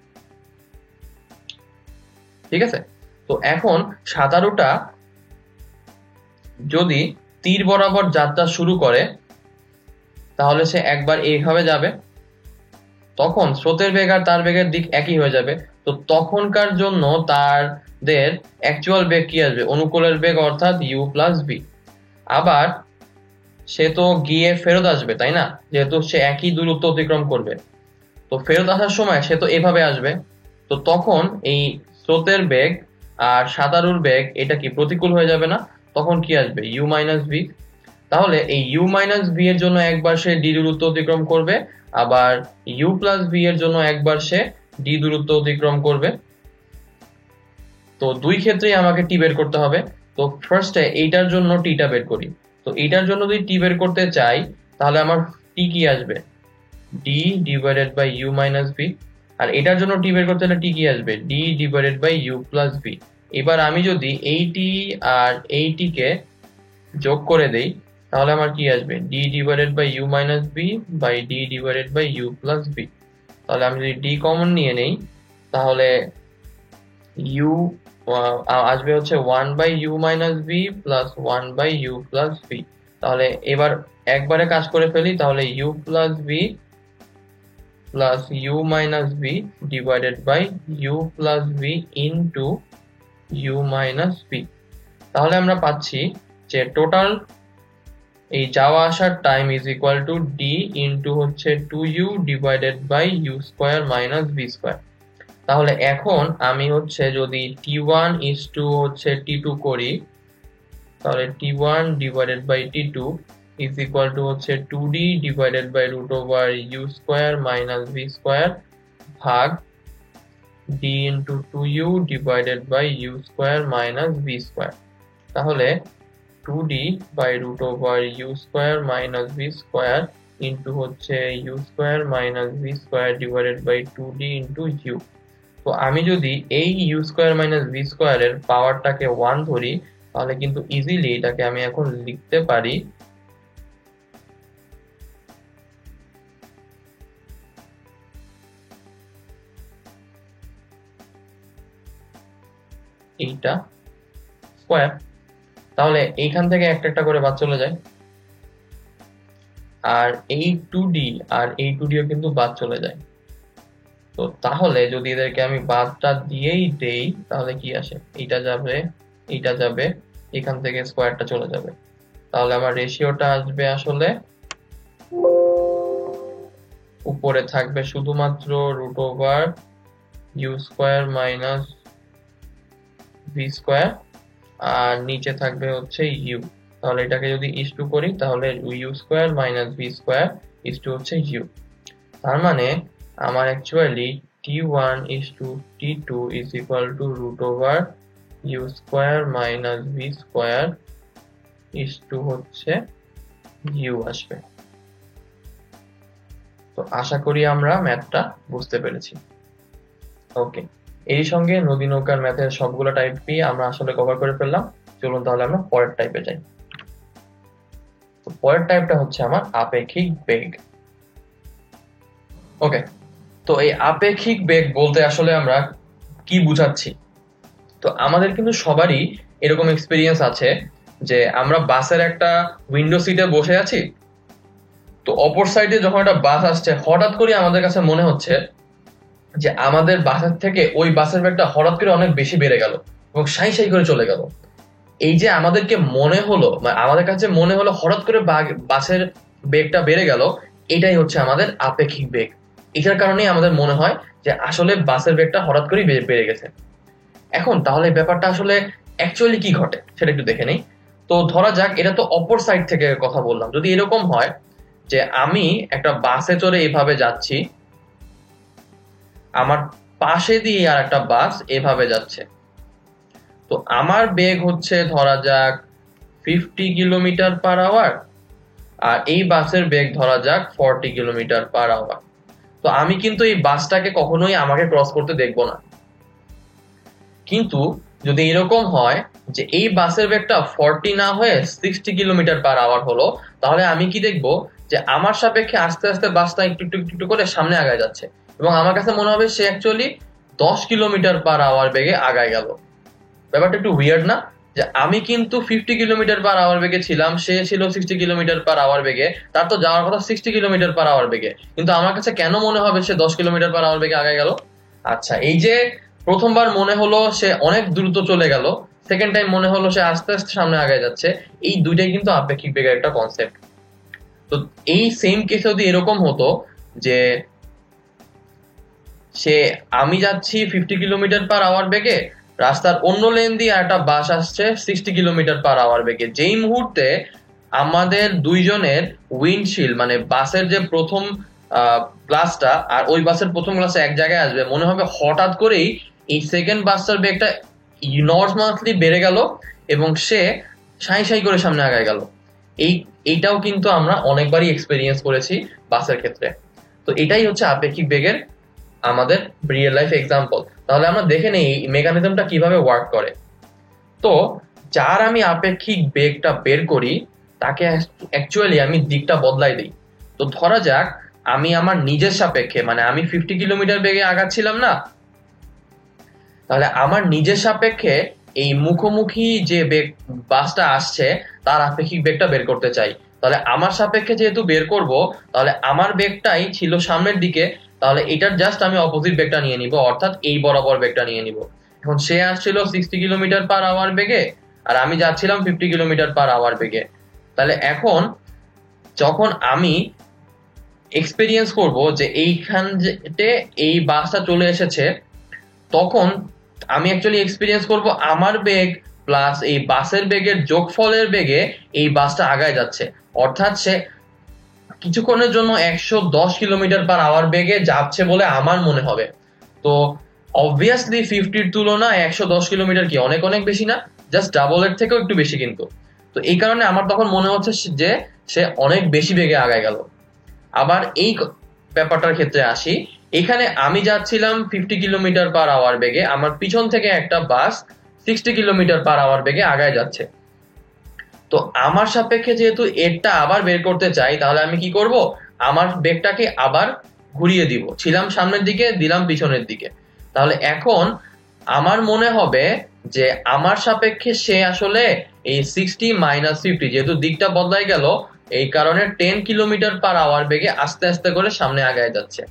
ঠিক আছে? তো এখন সাঁতারুটা যদি তীর বরাবর যাত্রা শুরু করে, তাহলে সে একবার এইভাবে যাবে, তখন স্রোতের বেগ আর তার বেগের দিক একই হয়ে যাবে। তো তখনকার জন্য তাদের অ্যাকচুয়াল বেগ কি আসবে? অনুকূলের বেগ অর্থাৎ u প্লাস v। আবার সে তো গিয়ে ফেরত আসবে, তাই না? যেহেতু সে একই দূরত্ব অতিক্রম করবে, তো ফেরত আসার সময় সে তো এভাবে আসবে। তো তখন এই স্রোতের বেগ আর সাঁতারুর বেগ এটা কি প্রতিকূল হয়ে যাবে না? তখন কি আসবে? u minus v। তাহলে এই u মাইনাস v এর জন্য একবার সে d দূরত্ব অতিক্রম করবে, আবার u প্লাস v এর জন্য একবার সে d দূরত্ব অতিক্রম করবে। তো দুই ক্ষেত্রেই আমাকে t বের করতে হবে। তো ফার্স্টে এইটার জন্য t টা বের করি। তো এইটার জন্য যদি t বের করতে চাই, তাহলে আমার t কি আসবে? d divided by u minus v। আর এটার জন্য t বের করতে হলে t কি আসবে? d divided by u plus v। এবার আমি যদি এই t আর এই t কে যোগ করে দেই, তাহলে আমার কি আসবে? d divided by u minus v by d divided by u plus v। তাহলে আমি যদি d কমন নিয়ে নেই, তাহলে u আসবে হচ্ছে 1 by u minus v plus 1 by u plus v। তাহলে এবার একবারে কাজ করে ফেলি, তাহলে u plus v plus u minus v divided by u plus v into u minus v। তাহলে আমরা পাচ্ছি যে টোটাল এই যাওয়া আসার time is equal to d into হচ্ছে 2u divided by u² minus v²। তাহলে এখন আমি হচ্ছে যদি t1 ইজ টু হচ্ছে t2 করি, তাহলে t1 divided by t2 is equal to হচ্ছে 2d divided by √u² minus v² ভাগ d into 2u divided by u² minus v²। তাহলে 2d by √u² minus v² into হচ্ছে u² minus v² divided by 2d into u। তো আমি যদি এই u² মাইনাস v² এর পাওয়ারটাকে 1 ধরি, তাহলে কিন্তু ইজিলি এটাকে আমি এখন লিখতে পারি এইটা স্কয়ার। তাহলে এইখান থেকে একটা একটা করে বাদ চলে যায়, আর এই 2d আর এই 2dও কিন্তু বাদ চলে যায়। তো তাহলে যদি এদেরকে আমি বাদটা দিয়েই দেই, তাহলে কি আসে? এইটা যাবে, এইটা যাবে, এখান থেকে স্কয়ারটা চলে যাবে। তাহলে আমার রেশিওটা আসবে আসলে উপরে থাকবে শুধুমাত্র √u² মাইনাস v², আর নিচে থাকবে হচ্ছে u। তাহলে এটাকে যদি ইস টু করি, তাহলে u² minus v² is to হচ্ছে u। তার মানে আমার actually t1 is to t2 is equal to root over u square minus v square is to হচ্ছে u আসবে। তো আশা করি আমরা ম্যাথটা বুঝতে পেরেছি। ওকে, এই সঙ্গে নদী নৌকার ম্যাথের সবগুলো টাইপই আমরা আসলে কভার করে ফেললাম। চলুন তাহলে আমরা পরের টাইপে যাই। তো পরের টাইপটা হচ্ছে আমার আপেক্ষিক বেগ। ওকে, তো এই আপেক্ষিক বেগ বলতে আসলে আমরা কি বুঝাচ্ছি? তো আমাদের কিন্তু সবারই এরকম এক্সপিরিয়েন্স আছে যে আমরা বাসের একটা উইন্ডো সিটে বসে আছি, তো অপর সাইডে যখন একটা বাস আসছে হঠাৎ করে আমাদের কাছে মনে হচ্ছে যে আমাদের বাসের থেকে ওই বাসের বেগটা হঠাৎ করে অনেক বেশি বেড়ে গেল এবং সাই সাই করে চলে গেল। এই যে আমাদেরকে মনে হলো, আমাদের কাছে মনে হলো হঠাৎ করে বাসের বেগটা বেড়ে গেল, এটাই হচ্ছে আমাদের আপেক্ষিক বেগ। এটার কারণেই আমাদের মনে হয় যে আসলে বাসের বেগটা হঠাৎ করে বেড়ে গেছে। এখন তাহলে ব্যাপারটা আসলে অ্যাকচুয়ালি কি ঘটে সেটা একটু দেখে নেই। তো ধরা যাক এটা তো অপর সাইড থেকে কথা বললাম, যদি এরকম হয় যে আমি একটা বাসে চড়ে এভাবে যাচ্ছি, আমার পাশে দিয়ে আর একটা বাস এভাবে যাচ্ছে, তো আমার বেগ হচ্ছে ধরা যাক 50 কিলোমিটার পার আওয়ার আর এই বাসের বেগ ধরা যাক 40 কিলোমিটার পার আওয়ার। তো আমি কিন্তু এই বাসটাকে কখনোই আমাকে ক্রস করতে দেখবো না। কিন্তু যদি এরকম হয় যে এই বাসের বেগটা 40 না হয়ে 60 কিলোমিটার পার আওয়ার হলো, তাহলে আমি কি দেখবো যে আমার সাপেক্ষে আস্তে আস্তে বাসটা একটু একটু একটু করে সামনে আগায় যাচ্ছে এবং আমার কাছে মনে হবে সে অ্যাকচুয়ালি 10 কিলোমিটার পার আওয়ার বেগে আগায় গেল। ব্যাপারটা একটু উইয়ার্ড না? যে আমি কিন্তু 50 কিলোমিটার পার আওয়ার বেগে ছিলাম, সে ছিল 60 কিলোমিটার পার আওয়ার বেগে, তার তো যাওয়ার কথা 60 কিলোমিটার পার আওয়ার বেগে, কিন্তু আমার কাছে কেন মনে হবে সে 10 কিলোমিটার পার আওয়ার বেগে আগায় গেল? আচ্ছা, এই যে প্রথমবার মনে হলো সে অনেক দ্রুত চলে গেল, সেকেন্ড টাইম মনে হলো সে আস্তে আস্তে সামনে আগায় যাচ্ছে, এই দুইটাই কিন্তু আপেক্ষিক বেগের একটা কনসেপ্ট। তো এই সেম কেসে যদি এরকম হতো যে আমি যাচ্ছি 50 কিলোমিটার পার আওয়ার বেগে, রাস্তার অন্য লেন দিয়ে একটা বাস আসছে 60 কিলোমিটার পার আওয়ার বেগে, যেই মুহূর্তে আমাদের দুইজনের উইন্ডশিল্ড মানে বাসের যে প্রথম গ্লাসটা আর ওই বাসের প্রথম গ্লাসটা এক জায়গায় আসবে, মনে হবে হঠাৎ করেই এই সেকেন্ড বাসটার বেগটা নর্মালি বেড়ে গেল এবং সে সাই সাই করে সামনে আগায় গেল। এইটাও কিন্তু আমরা অনেকবারই এক্সপেরিয়েন্স করেছি বাসের ক্ষেত্রে। তো এটাই হচ্ছে আপেক্ষিক বেগের আমাদের রিয়েল লাইফ এক্সাম্পল। তাহলে আমরা দেখে নেই এই মেকানিজমটা কিভাবে ওয়ার্ক করে। তো যার আমি আপেক্ষিক বেগটা বের করি তাকে অ্যাকচুয়ালি আমি দিকটা বদলাই দিই। তো ধরা যাক আমি আমার নিজের সাপেক্ষে, মানে আমি 50 কিলোমিটার বেগে আগাচ্ছিলাম না, তাহলে আমার নিজের সাপেক্ষে এই মুখোমুখি যে বেগ বাসটা আসছে তার আপেক্ষিক বেগটা বের করতে চাই। তাহলে আমার সাপেক্ষে যেহেতু বের করব, তাহলে আমার বেগটাই ছিল সামনের দিকে, তাহলে এটার জাস্ট আমি অপোজিট বেগটা নিয়ে নিব, অর্থাৎ এই বরাবর বেগটা নিয়ে নিব। এখন সে আসছিল 60 কিলোমিটার পার আওয়ার বেগে আর আমি যাচ্ছিলাম 50 কিলোমিটার পার আওয়ার বেগে। তাহলে এখন যখন আমি এক্সপেরিয়েন্স করব যে এইখানে এই বাসটা চলে এসেছে, তখন আমি অ্যাকচুয়ালি এক্সপেরিয়েন্স করব আমার বেগ প্লাস এই বাসের বেগের যোগফলের বেগে এই বাসটা আগায় যাচ্ছে, অর্থাৎ সে কিছুক্ষণের জন্য 110 কিলোমিটার পার আওয়ার বেগে যাচ্ছে বলে আমার মনে হবে। তো অবভিয়াসলি 50-র তুলনায় 110 কিলোমিটার কি অনেক অনেক বেশি না? জাস্ট ডাবল এর থেকেও একটু বেশি কিন্তু। তো এই কারণে আমার তখন মনে হচ্ছে যে সে অনেক বেশি বেগে আগায় গেল। আবার এই ব্যাপারটার ক্ষেত্রে আসি, এখানে আমি যাচ্ছিলাম 50 কিলোমিটার পার আওয়ার বেগে, আমার পিছন থেকে একটা বাস 60 কিলোমিটার পার আওয়ার বেগে আগায় যাচ্ছে। তো আমার সাপেক্ষে যেহেতু এরটা আবার বের করতে চাই, তাহলে আমি কি করব, আমার বেগটাকে আবার ঘুরিয়ে দিব, ছিলাম সামনের দিকে দিলাম পিছনের দিকে। তাহলে এখন আমার মনে হবে যে আমার সাপেক্ষে সে আসলে এই 60 মাইনাস 50 যেহেতু দিকটা বদলাই গেল, এই কারণে 10 কিলোমিটার পার আওয়ার বেগে আস্তে আস্তে করে সামনে আগায় যাচ্ছে।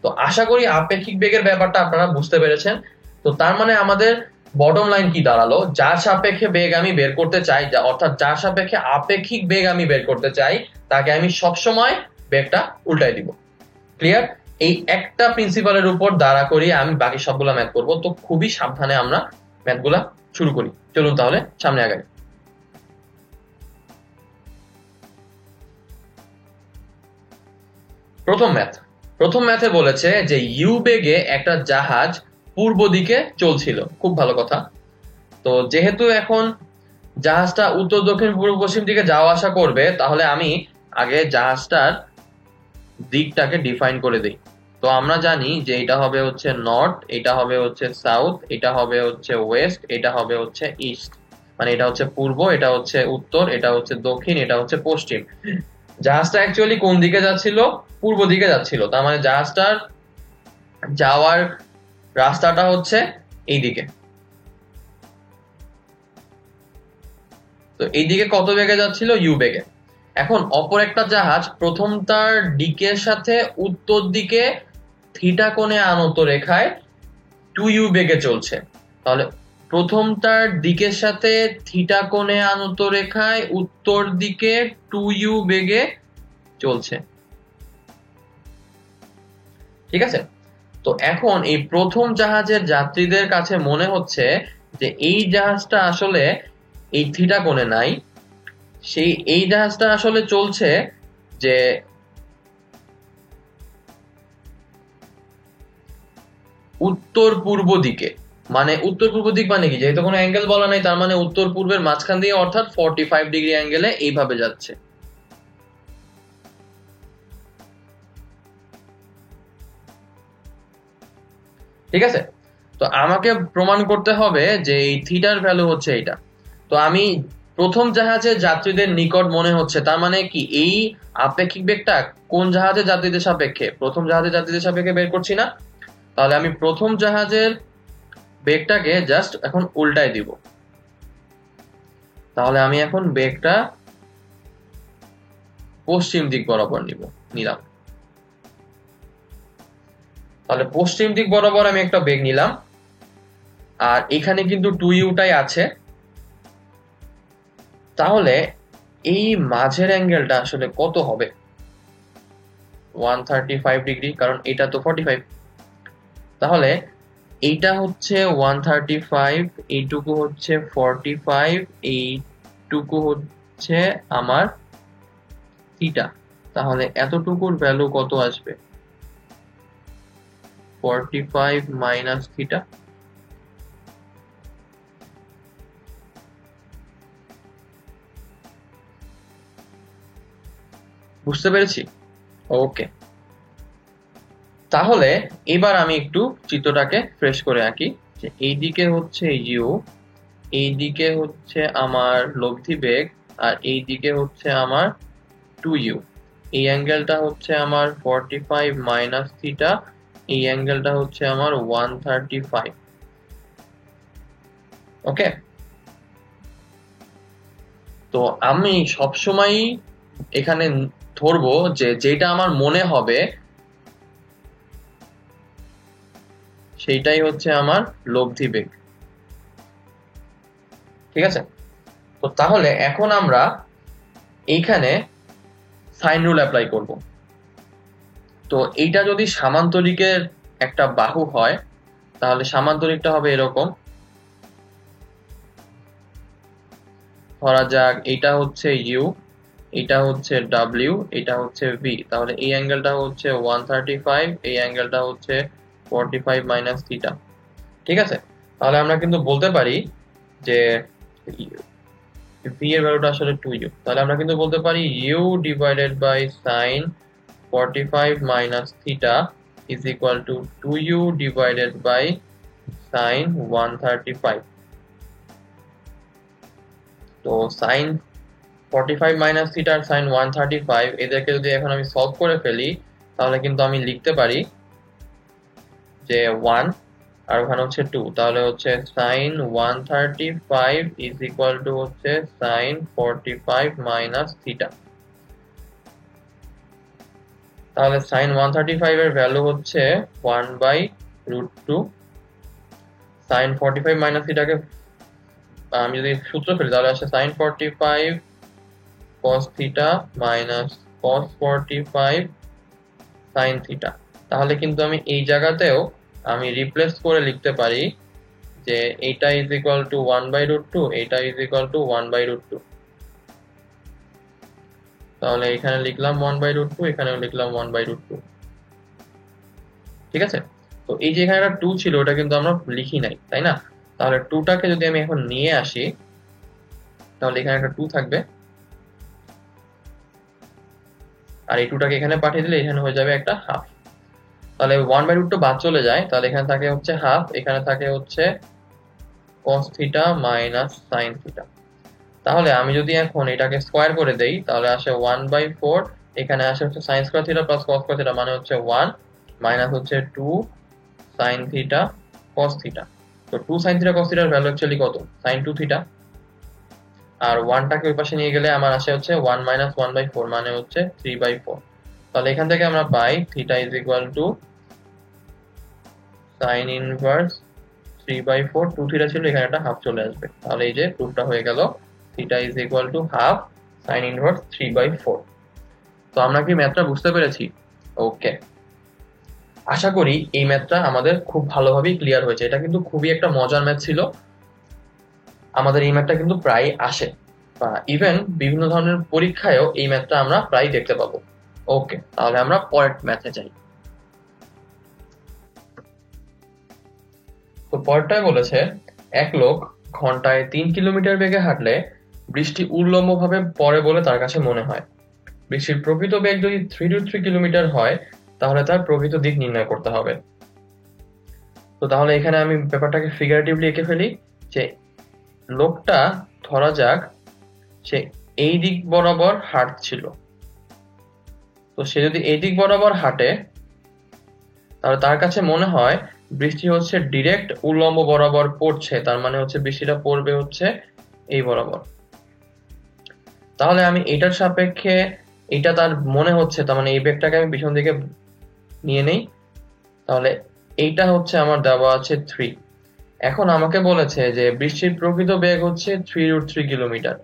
তো আশা করি আপেক্ষিক বেগের ব্যাপারটা আপনারা বুঝতে পেরেছেন। তো তার মানে আমাদের বটম লাইন কি দাঁড়ালো, যার সাপেক্ষে বেগ আমি বের করতে চাই, অর্থাৎ যার সাপেক্ষে আপেক্ষিক বেগ আমি বের করতে চাই, তাকে আমি সবসময় বেগটা উল্টাই দিব। ক্লিয়ার? এই একটা প্রিন্সিপালের উপর দাঁড়া করিয়ে আমি বাকি সবগুলা ম্যাথ করব। তো খুবই সাবধানে আমরা ম্যাথগুলা শুরু করি। চলুন তাহলে সামনে আগাই। প্রথম ম্যাথে বলেছে যে ইউ বেগে একটা জাহাজ পূর্ব দিকে চলছিল, খুব ভালো কথা। তো যেহেতু এখন জাহাজটা উত্তর দক্ষিণ পূর্ব পশ্চিম দিকে যাওয়া আসা করবে, তাহলে আমি আগে জাহাজটার দিকটাকে ডিফাইন করে দিই। তো আমরা জানি যে এটা হবে হচ্ছে নর্থ, এটা হবে হচ্ছে সাউথ, এটা হবে হচ্ছে ওয়েস্ট, এটা হবে হচ্ছে ইস্ট। মানে এটা হচ্ছে পূর্ব, এটা হচ্ছে উত্তর, এটা হচ্ছে দক্ষিণ, এটা হচ্ছে পশ্চিম। জাহাজটা অ্যাকচুয়ালি কোন দিকে যাচ্ছিল? পূর্ব দিকে যাচ্ছিল। তার মানে জাহাজটার যাওয়ার রাস্তাটা হচ্ছে এইদিকে। তো এইদিকে কত বেগে যাচ্ছিল? ইউ বেগে। এখন অপর একটা জাহাজ প্রথমটার দিকের সাথে উত্তর দিকে থিটা কোণে আনত রেখায় 2u বেগে চলছে। তাহলে প্রথমটার দিকের সাথে থিটা কোণে আনত রেখায় উত্তর দিকে 2u বেগে চলছে। ঠিক আছে? তো এখন এই প্রথম জাহাজের যাত্রীদের কাছে মনে হচ্ছে যে এই জাহাজটা আসলে এই থিটা কোণে নাই, এই জাহাজটা আসলে চলছে যে উত্তর পূর্ব দিকে। মানে উত্তর পূর্ব দিক মানে কি? যেহেতু কোনো অ্যাঙ্গেল বলা নাই, তার মানে উত্তর পূর্বের মাঝখান দিয়ে, অর্থাৎ 45 ডিগ্রি অ্যাঙ্গেলে এইভাবে যাচ্ছে। ঠিক আছে? তো আমাকে প্রমাণ করতে হবে যে এই থিটার ভ্যালু হচ্ছে এইটা। তো আমি প্রথম জাহাজের যাত্রীদের নিকট মনে হচ্ছে, তার মানে কি এই আপেক্ষিক বেগটা কোন জাহাজের যাত্রীদের সাপেক্ষে? প্রথম জাহাজের যাত্রীদের সাপেক্ষে বের করছি না? তাহলে আমি প্রথম জাহাজের বেগটাকে জাস্ট এখন উল্টায় দিব। তাহলে আমি এখন বেগটা পশ্চিম দিক বরাবর নিলাম। তাহলে পশ্চিম দিক বরাবর আমি একটা বেগ নিলাম, আর এখানে কিন্তু 2u-টাই আছে। তাহলে এই মাঝের অ্যাঙ্গেলটা আসলে কত হবে? 135 ডিগ্রি, কারণ এটা তো 45। তাহলে এইটা হচ্ছে 135, এইটুকু হচ্ছে 45, এইটুকু হচ্ছে আমার থিটা। তাহলে এতটুকুর ভ্যালু কত আসবে? 45 মাইনাস থিটা। বুঝতে পেরেছি? ওকে, তাহলে এবার আমি একটু চিত্রটাকে ফ্রেশ করে আঁকি। যে এইদিকে হচ্ছে ইউ, এইদিকে হচ্ছে আমার লব্ধি বেগ, আর এইদিকে হচ্ছে আমার 2u। এই অ্যাঙ্গেলটা হচ্ছে আমার 45 মাইনাস থিটা, এই অ্যাঙ্গেলটা হচ্ছে আমার 135। ওকে, তো আমি সবসময় এখানে ধরবো যে যেটা আমার মনে হবে সেইটাই হচ্ছে আমার লব্ধি বেগ। ঠিক আছে? তো তাহলে এখন আমরা এইখানে সাইন রুল অ্যাপ্লাই করব। তো এইটা যদি সামান্তরিকের একটা বাহু হয়, তাহলে সামান্তরিকটা হবে এরকম। ধরা যাক এটা হচ্ছে ইউ, এটা হচ্ছে ডাব্লিউ, এটা হচ্ছে ভি। তাহলে এই অ্যাঙ্গেলটা হচ্ছে 135, এই অ্যাঙ্গেলটা হচ্ছে 45 মাইনাস থিটা। ঠিক আছে? তাহলে আমরা কিন্তু বলতে পারি যে ভি এর ভ্যালুটা আসলে 2u। তাহলে আমরা কিন্তু বলতে পারি u divided by sine 45 minus theta is equal to 2u divided by sine 135। তো সাইন 45 মাইনাস থিটা আর সাইন 135 এদেরকে যদি এখন আমি সলভ করে ফেলি, তাহলে কিন্তু আমি লিখতে পারি যে 1 আর ওখানে হচ্ছে 2। তাহলে হচ্ছে সাইন 135 ইজ ইকুয়াল টু হচ্ছে সাইন 45 মাইনাস থিটা। তাহলে সাইন 135 এর ভ্যালু হচ্ছে 1/√2। সাইন 45 মাইনাস থিটাকে আমি যদি সূত্র ফেলি, তাহলে আসে sine 45 cos theta minus cos 45 sine theta. তাহলে কিন্তু আমি এই জায়গাতেও আমি রিপ্লেস করে লিখতে পারি যে এইটা ইজ ইকুয়াল টু 1/√2, এইটা ইজ ইকুয়াল টু 1/√2। তাহলে এখানে লিখলাম 1/√2, এখানেও লিখলাম 1/√2। ঠিক আছে? তো এই যে এখানে একটা 2 ছিল ওটা কিন্তু আমরা লিখি নাই, তাই না? তাহলে 2টাকে যদি আমি এখন নিয়ে আসি তাহলে এখানে একটা 2 থাকবে, আর এই 2টাকে এখানে পাঠিয়ে দিলে এখানে হয়ে যাবে একটা হাফ। তাহলে 1/√2 বাদ চলে যায়, তাহলে এখানে থাকে হচ্ছে হাফ, এখানে থাকে হচ্ছে cos theta minus sin theta. তাহলে আমি যদি এখন এটাকে স্কয়ার করে দেই তাহলে আসে 1/4, এখানে আসে হচ্ছে sin square theta plus cos square theta মানে হচ্ছে 1 মাইনাস হচ্ছে 2 sin থিটা cos থিটা। তো 2 sin থিটা cos থিটার ভ্যালু অ্যাকচুয়ালি কত? sin 2 theta. আর 1টাকে ওই পাশে নিয়ে গেলে আমার আসে হচ্ছে 1 মাইনাস 1/4 মানে হচ্ছে 3/4। তাহলে এখান থেকে আমরা পাই theta is equal to sin inverse 3/4, 2 theta ছিল এখানে একটা হাফ চলে আসবে, তাহলে এই যে প্রুফটা হয়ে গেল theta is equal to half sin inverse 3/4। তো আমরা কি ম্যাথটা বুঝতে পেরেছি? ওকে, আশা করি এই ম্যাথটা আমাদের খুব ভালোভাবেই ক্লিয়ার হয়েছে। এটা কিন্তু খুবই একটা মজার ম্যাথ ছিল, আমাদের এই ম্যাথটা কিন্তু প্রায় আসে, বা ইভেন বিভিন্ন ধরনের পরীক্ষায়ও এই ম্যাথটা আমরা প্রায় দেখতে পাবো। ওকে, তাহলে আমরা পরের ম্যাথে যাই। তো পরেরটায় বলেছে এক লোক ঘন্টায় 3 কিলোমিটার বেগে হাঁটলে বৃষ্টি উল্লম্বভাবে পড়ে বলে তার কাছে মনে হয়। বৃষ্টির প্রকৃত বেগ যদি 3 কিলোমিটার হয় তাহলে তার প্রকৃত দিক নির্ণয় করতে হবে। তো তাহলে এখানে আমি ব্যাপারটাকে ফিগারেটিভলি এঁকে ফেলি যে লোকটা ধরা যাক সে এই দিক বরাবর হাঁটছিল। তো সে যদি এই দিক বরাবর হাঁটে তাহলে তার কাছে মনে হয় বৃষ্টি হচ্ছে ডিরেক্ট উল্লম্ব বরাবর পড়ছে, তার মানে হচ্ছে বৃষ্টিটা পড়বে হচ্ছে এই বরাবর। তাহলে আমি এটার সাপেক্ষে এটা তার মনে হচ্ছে, তার মানে এই বেগটাকে আমি পিছন দিকে নিয়ে নেই, তাহলে এইটা হচ্ছে আমার দেওয়া আছে 3। এখন আমাকে বলেছে যে বৃষ্টির প্রকৃত বেগ হচ্ছে 3√3 কিলোমিটার।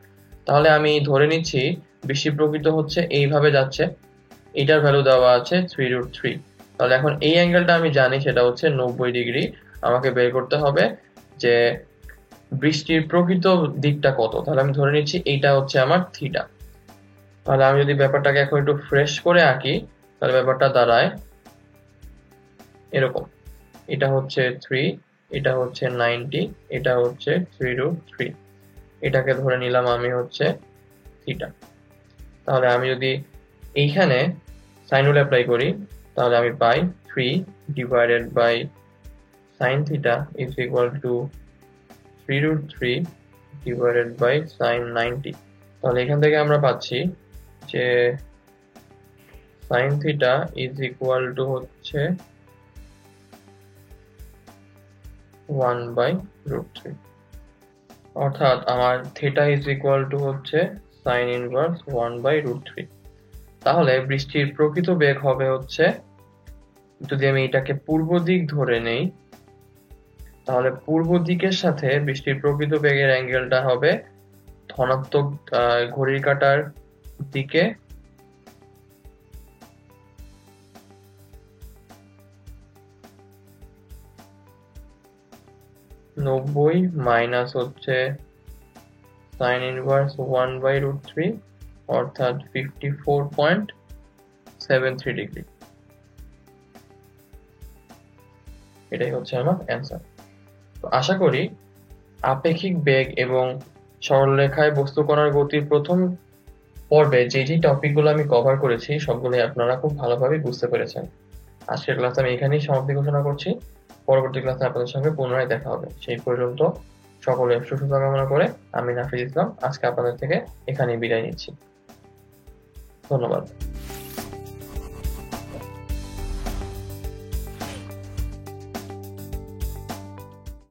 তাহলে আমি ধরে নিচ্ছি বৃষ্টির প্রকৃত হচ্ছে এইভাবে যাচ্ছে, এটার ভ্যালু দেওয়া আছে 3√3। তাহলে এখন এই অ্যাঙ্গেলটা আমি জানি সেটা হচ্ছে 90 ডিগ্রি। আমাকে বের করতে হবে যে বৃষ্টির প্রকৃত দিকটা কত। তাহলে আমি ধরে নিচ্ছি এইটা হচ্ছে আমার থিটা। তাহলে আমি যদি ব্যাপারটাকে এখন একটু ফ্রেশ করে আঁকি তাহলে ব্যাপারটা দাঁড়ায় এরকম, এটা হচ্ছে 3, এটা হচ্ছে 90, এটা হচ্ছে 3√3, এটাকে ধরে নিলাম আমি হচ্ছে থিটা। তাহলে আমি যদি এইখানে সাইন রুল অ্যাপ্লাই করি তাহলে আমি পাই 3 divided by sin theta is equal to 3√3 divided by sin 90। তাহলে এখান থেকে আমরা পাচ্ছি যে sin theta is equal to হচ্ছে 1/√3, অর্থাৎ আমার থিটা ইজ ইকুয়াল টু হচ্ছে sin ইনভার্স 1/√3। তাহলে বৃষ্টির প্রকৃত বেগ হবে হচ্ছে, যদি আমি এটাকে পূর্ব দিক ধরে নেই তাহলে পূর্ব দিকের সাথে বৃষ্টির প্রকৃত বেগের অ্যাঙ্গেলটা হবে ধনাত্মক ঘড়ির কাঁটার দিকে, নব্বই মাইনাস হচ্ছে sin ইনভার্স 1/√3 অর্থাৎ 54.73 ডিগ্রি। এটাই হচ্ছে আমার অ্যান্সার। তো আশা করি আপেক্ষিক বেগ এবং সরলরেখায় বস্তুকণার গতির প্রথম পর্বে যে যে টপিকগুলো আমি কভার করেছি সবগুলোই আপনারা খুব ভালোভাবে বুঝতে পেরেছেন। আজকের ক্লাস আমি এখানেই সমাপ্তি ঘোষণা করছি। পরবর্তী ক্লাসে আপনাদের সঙ্গে পুনরায় দেখা হবে। সেই পর্যন্ত সকলের সুস্থতা কামনা করে আমি নাফিজ ইসলাম আজকে আপনাদের থেকে এখানেই বিদায় নিচ্ছি। ধন্যবাদ।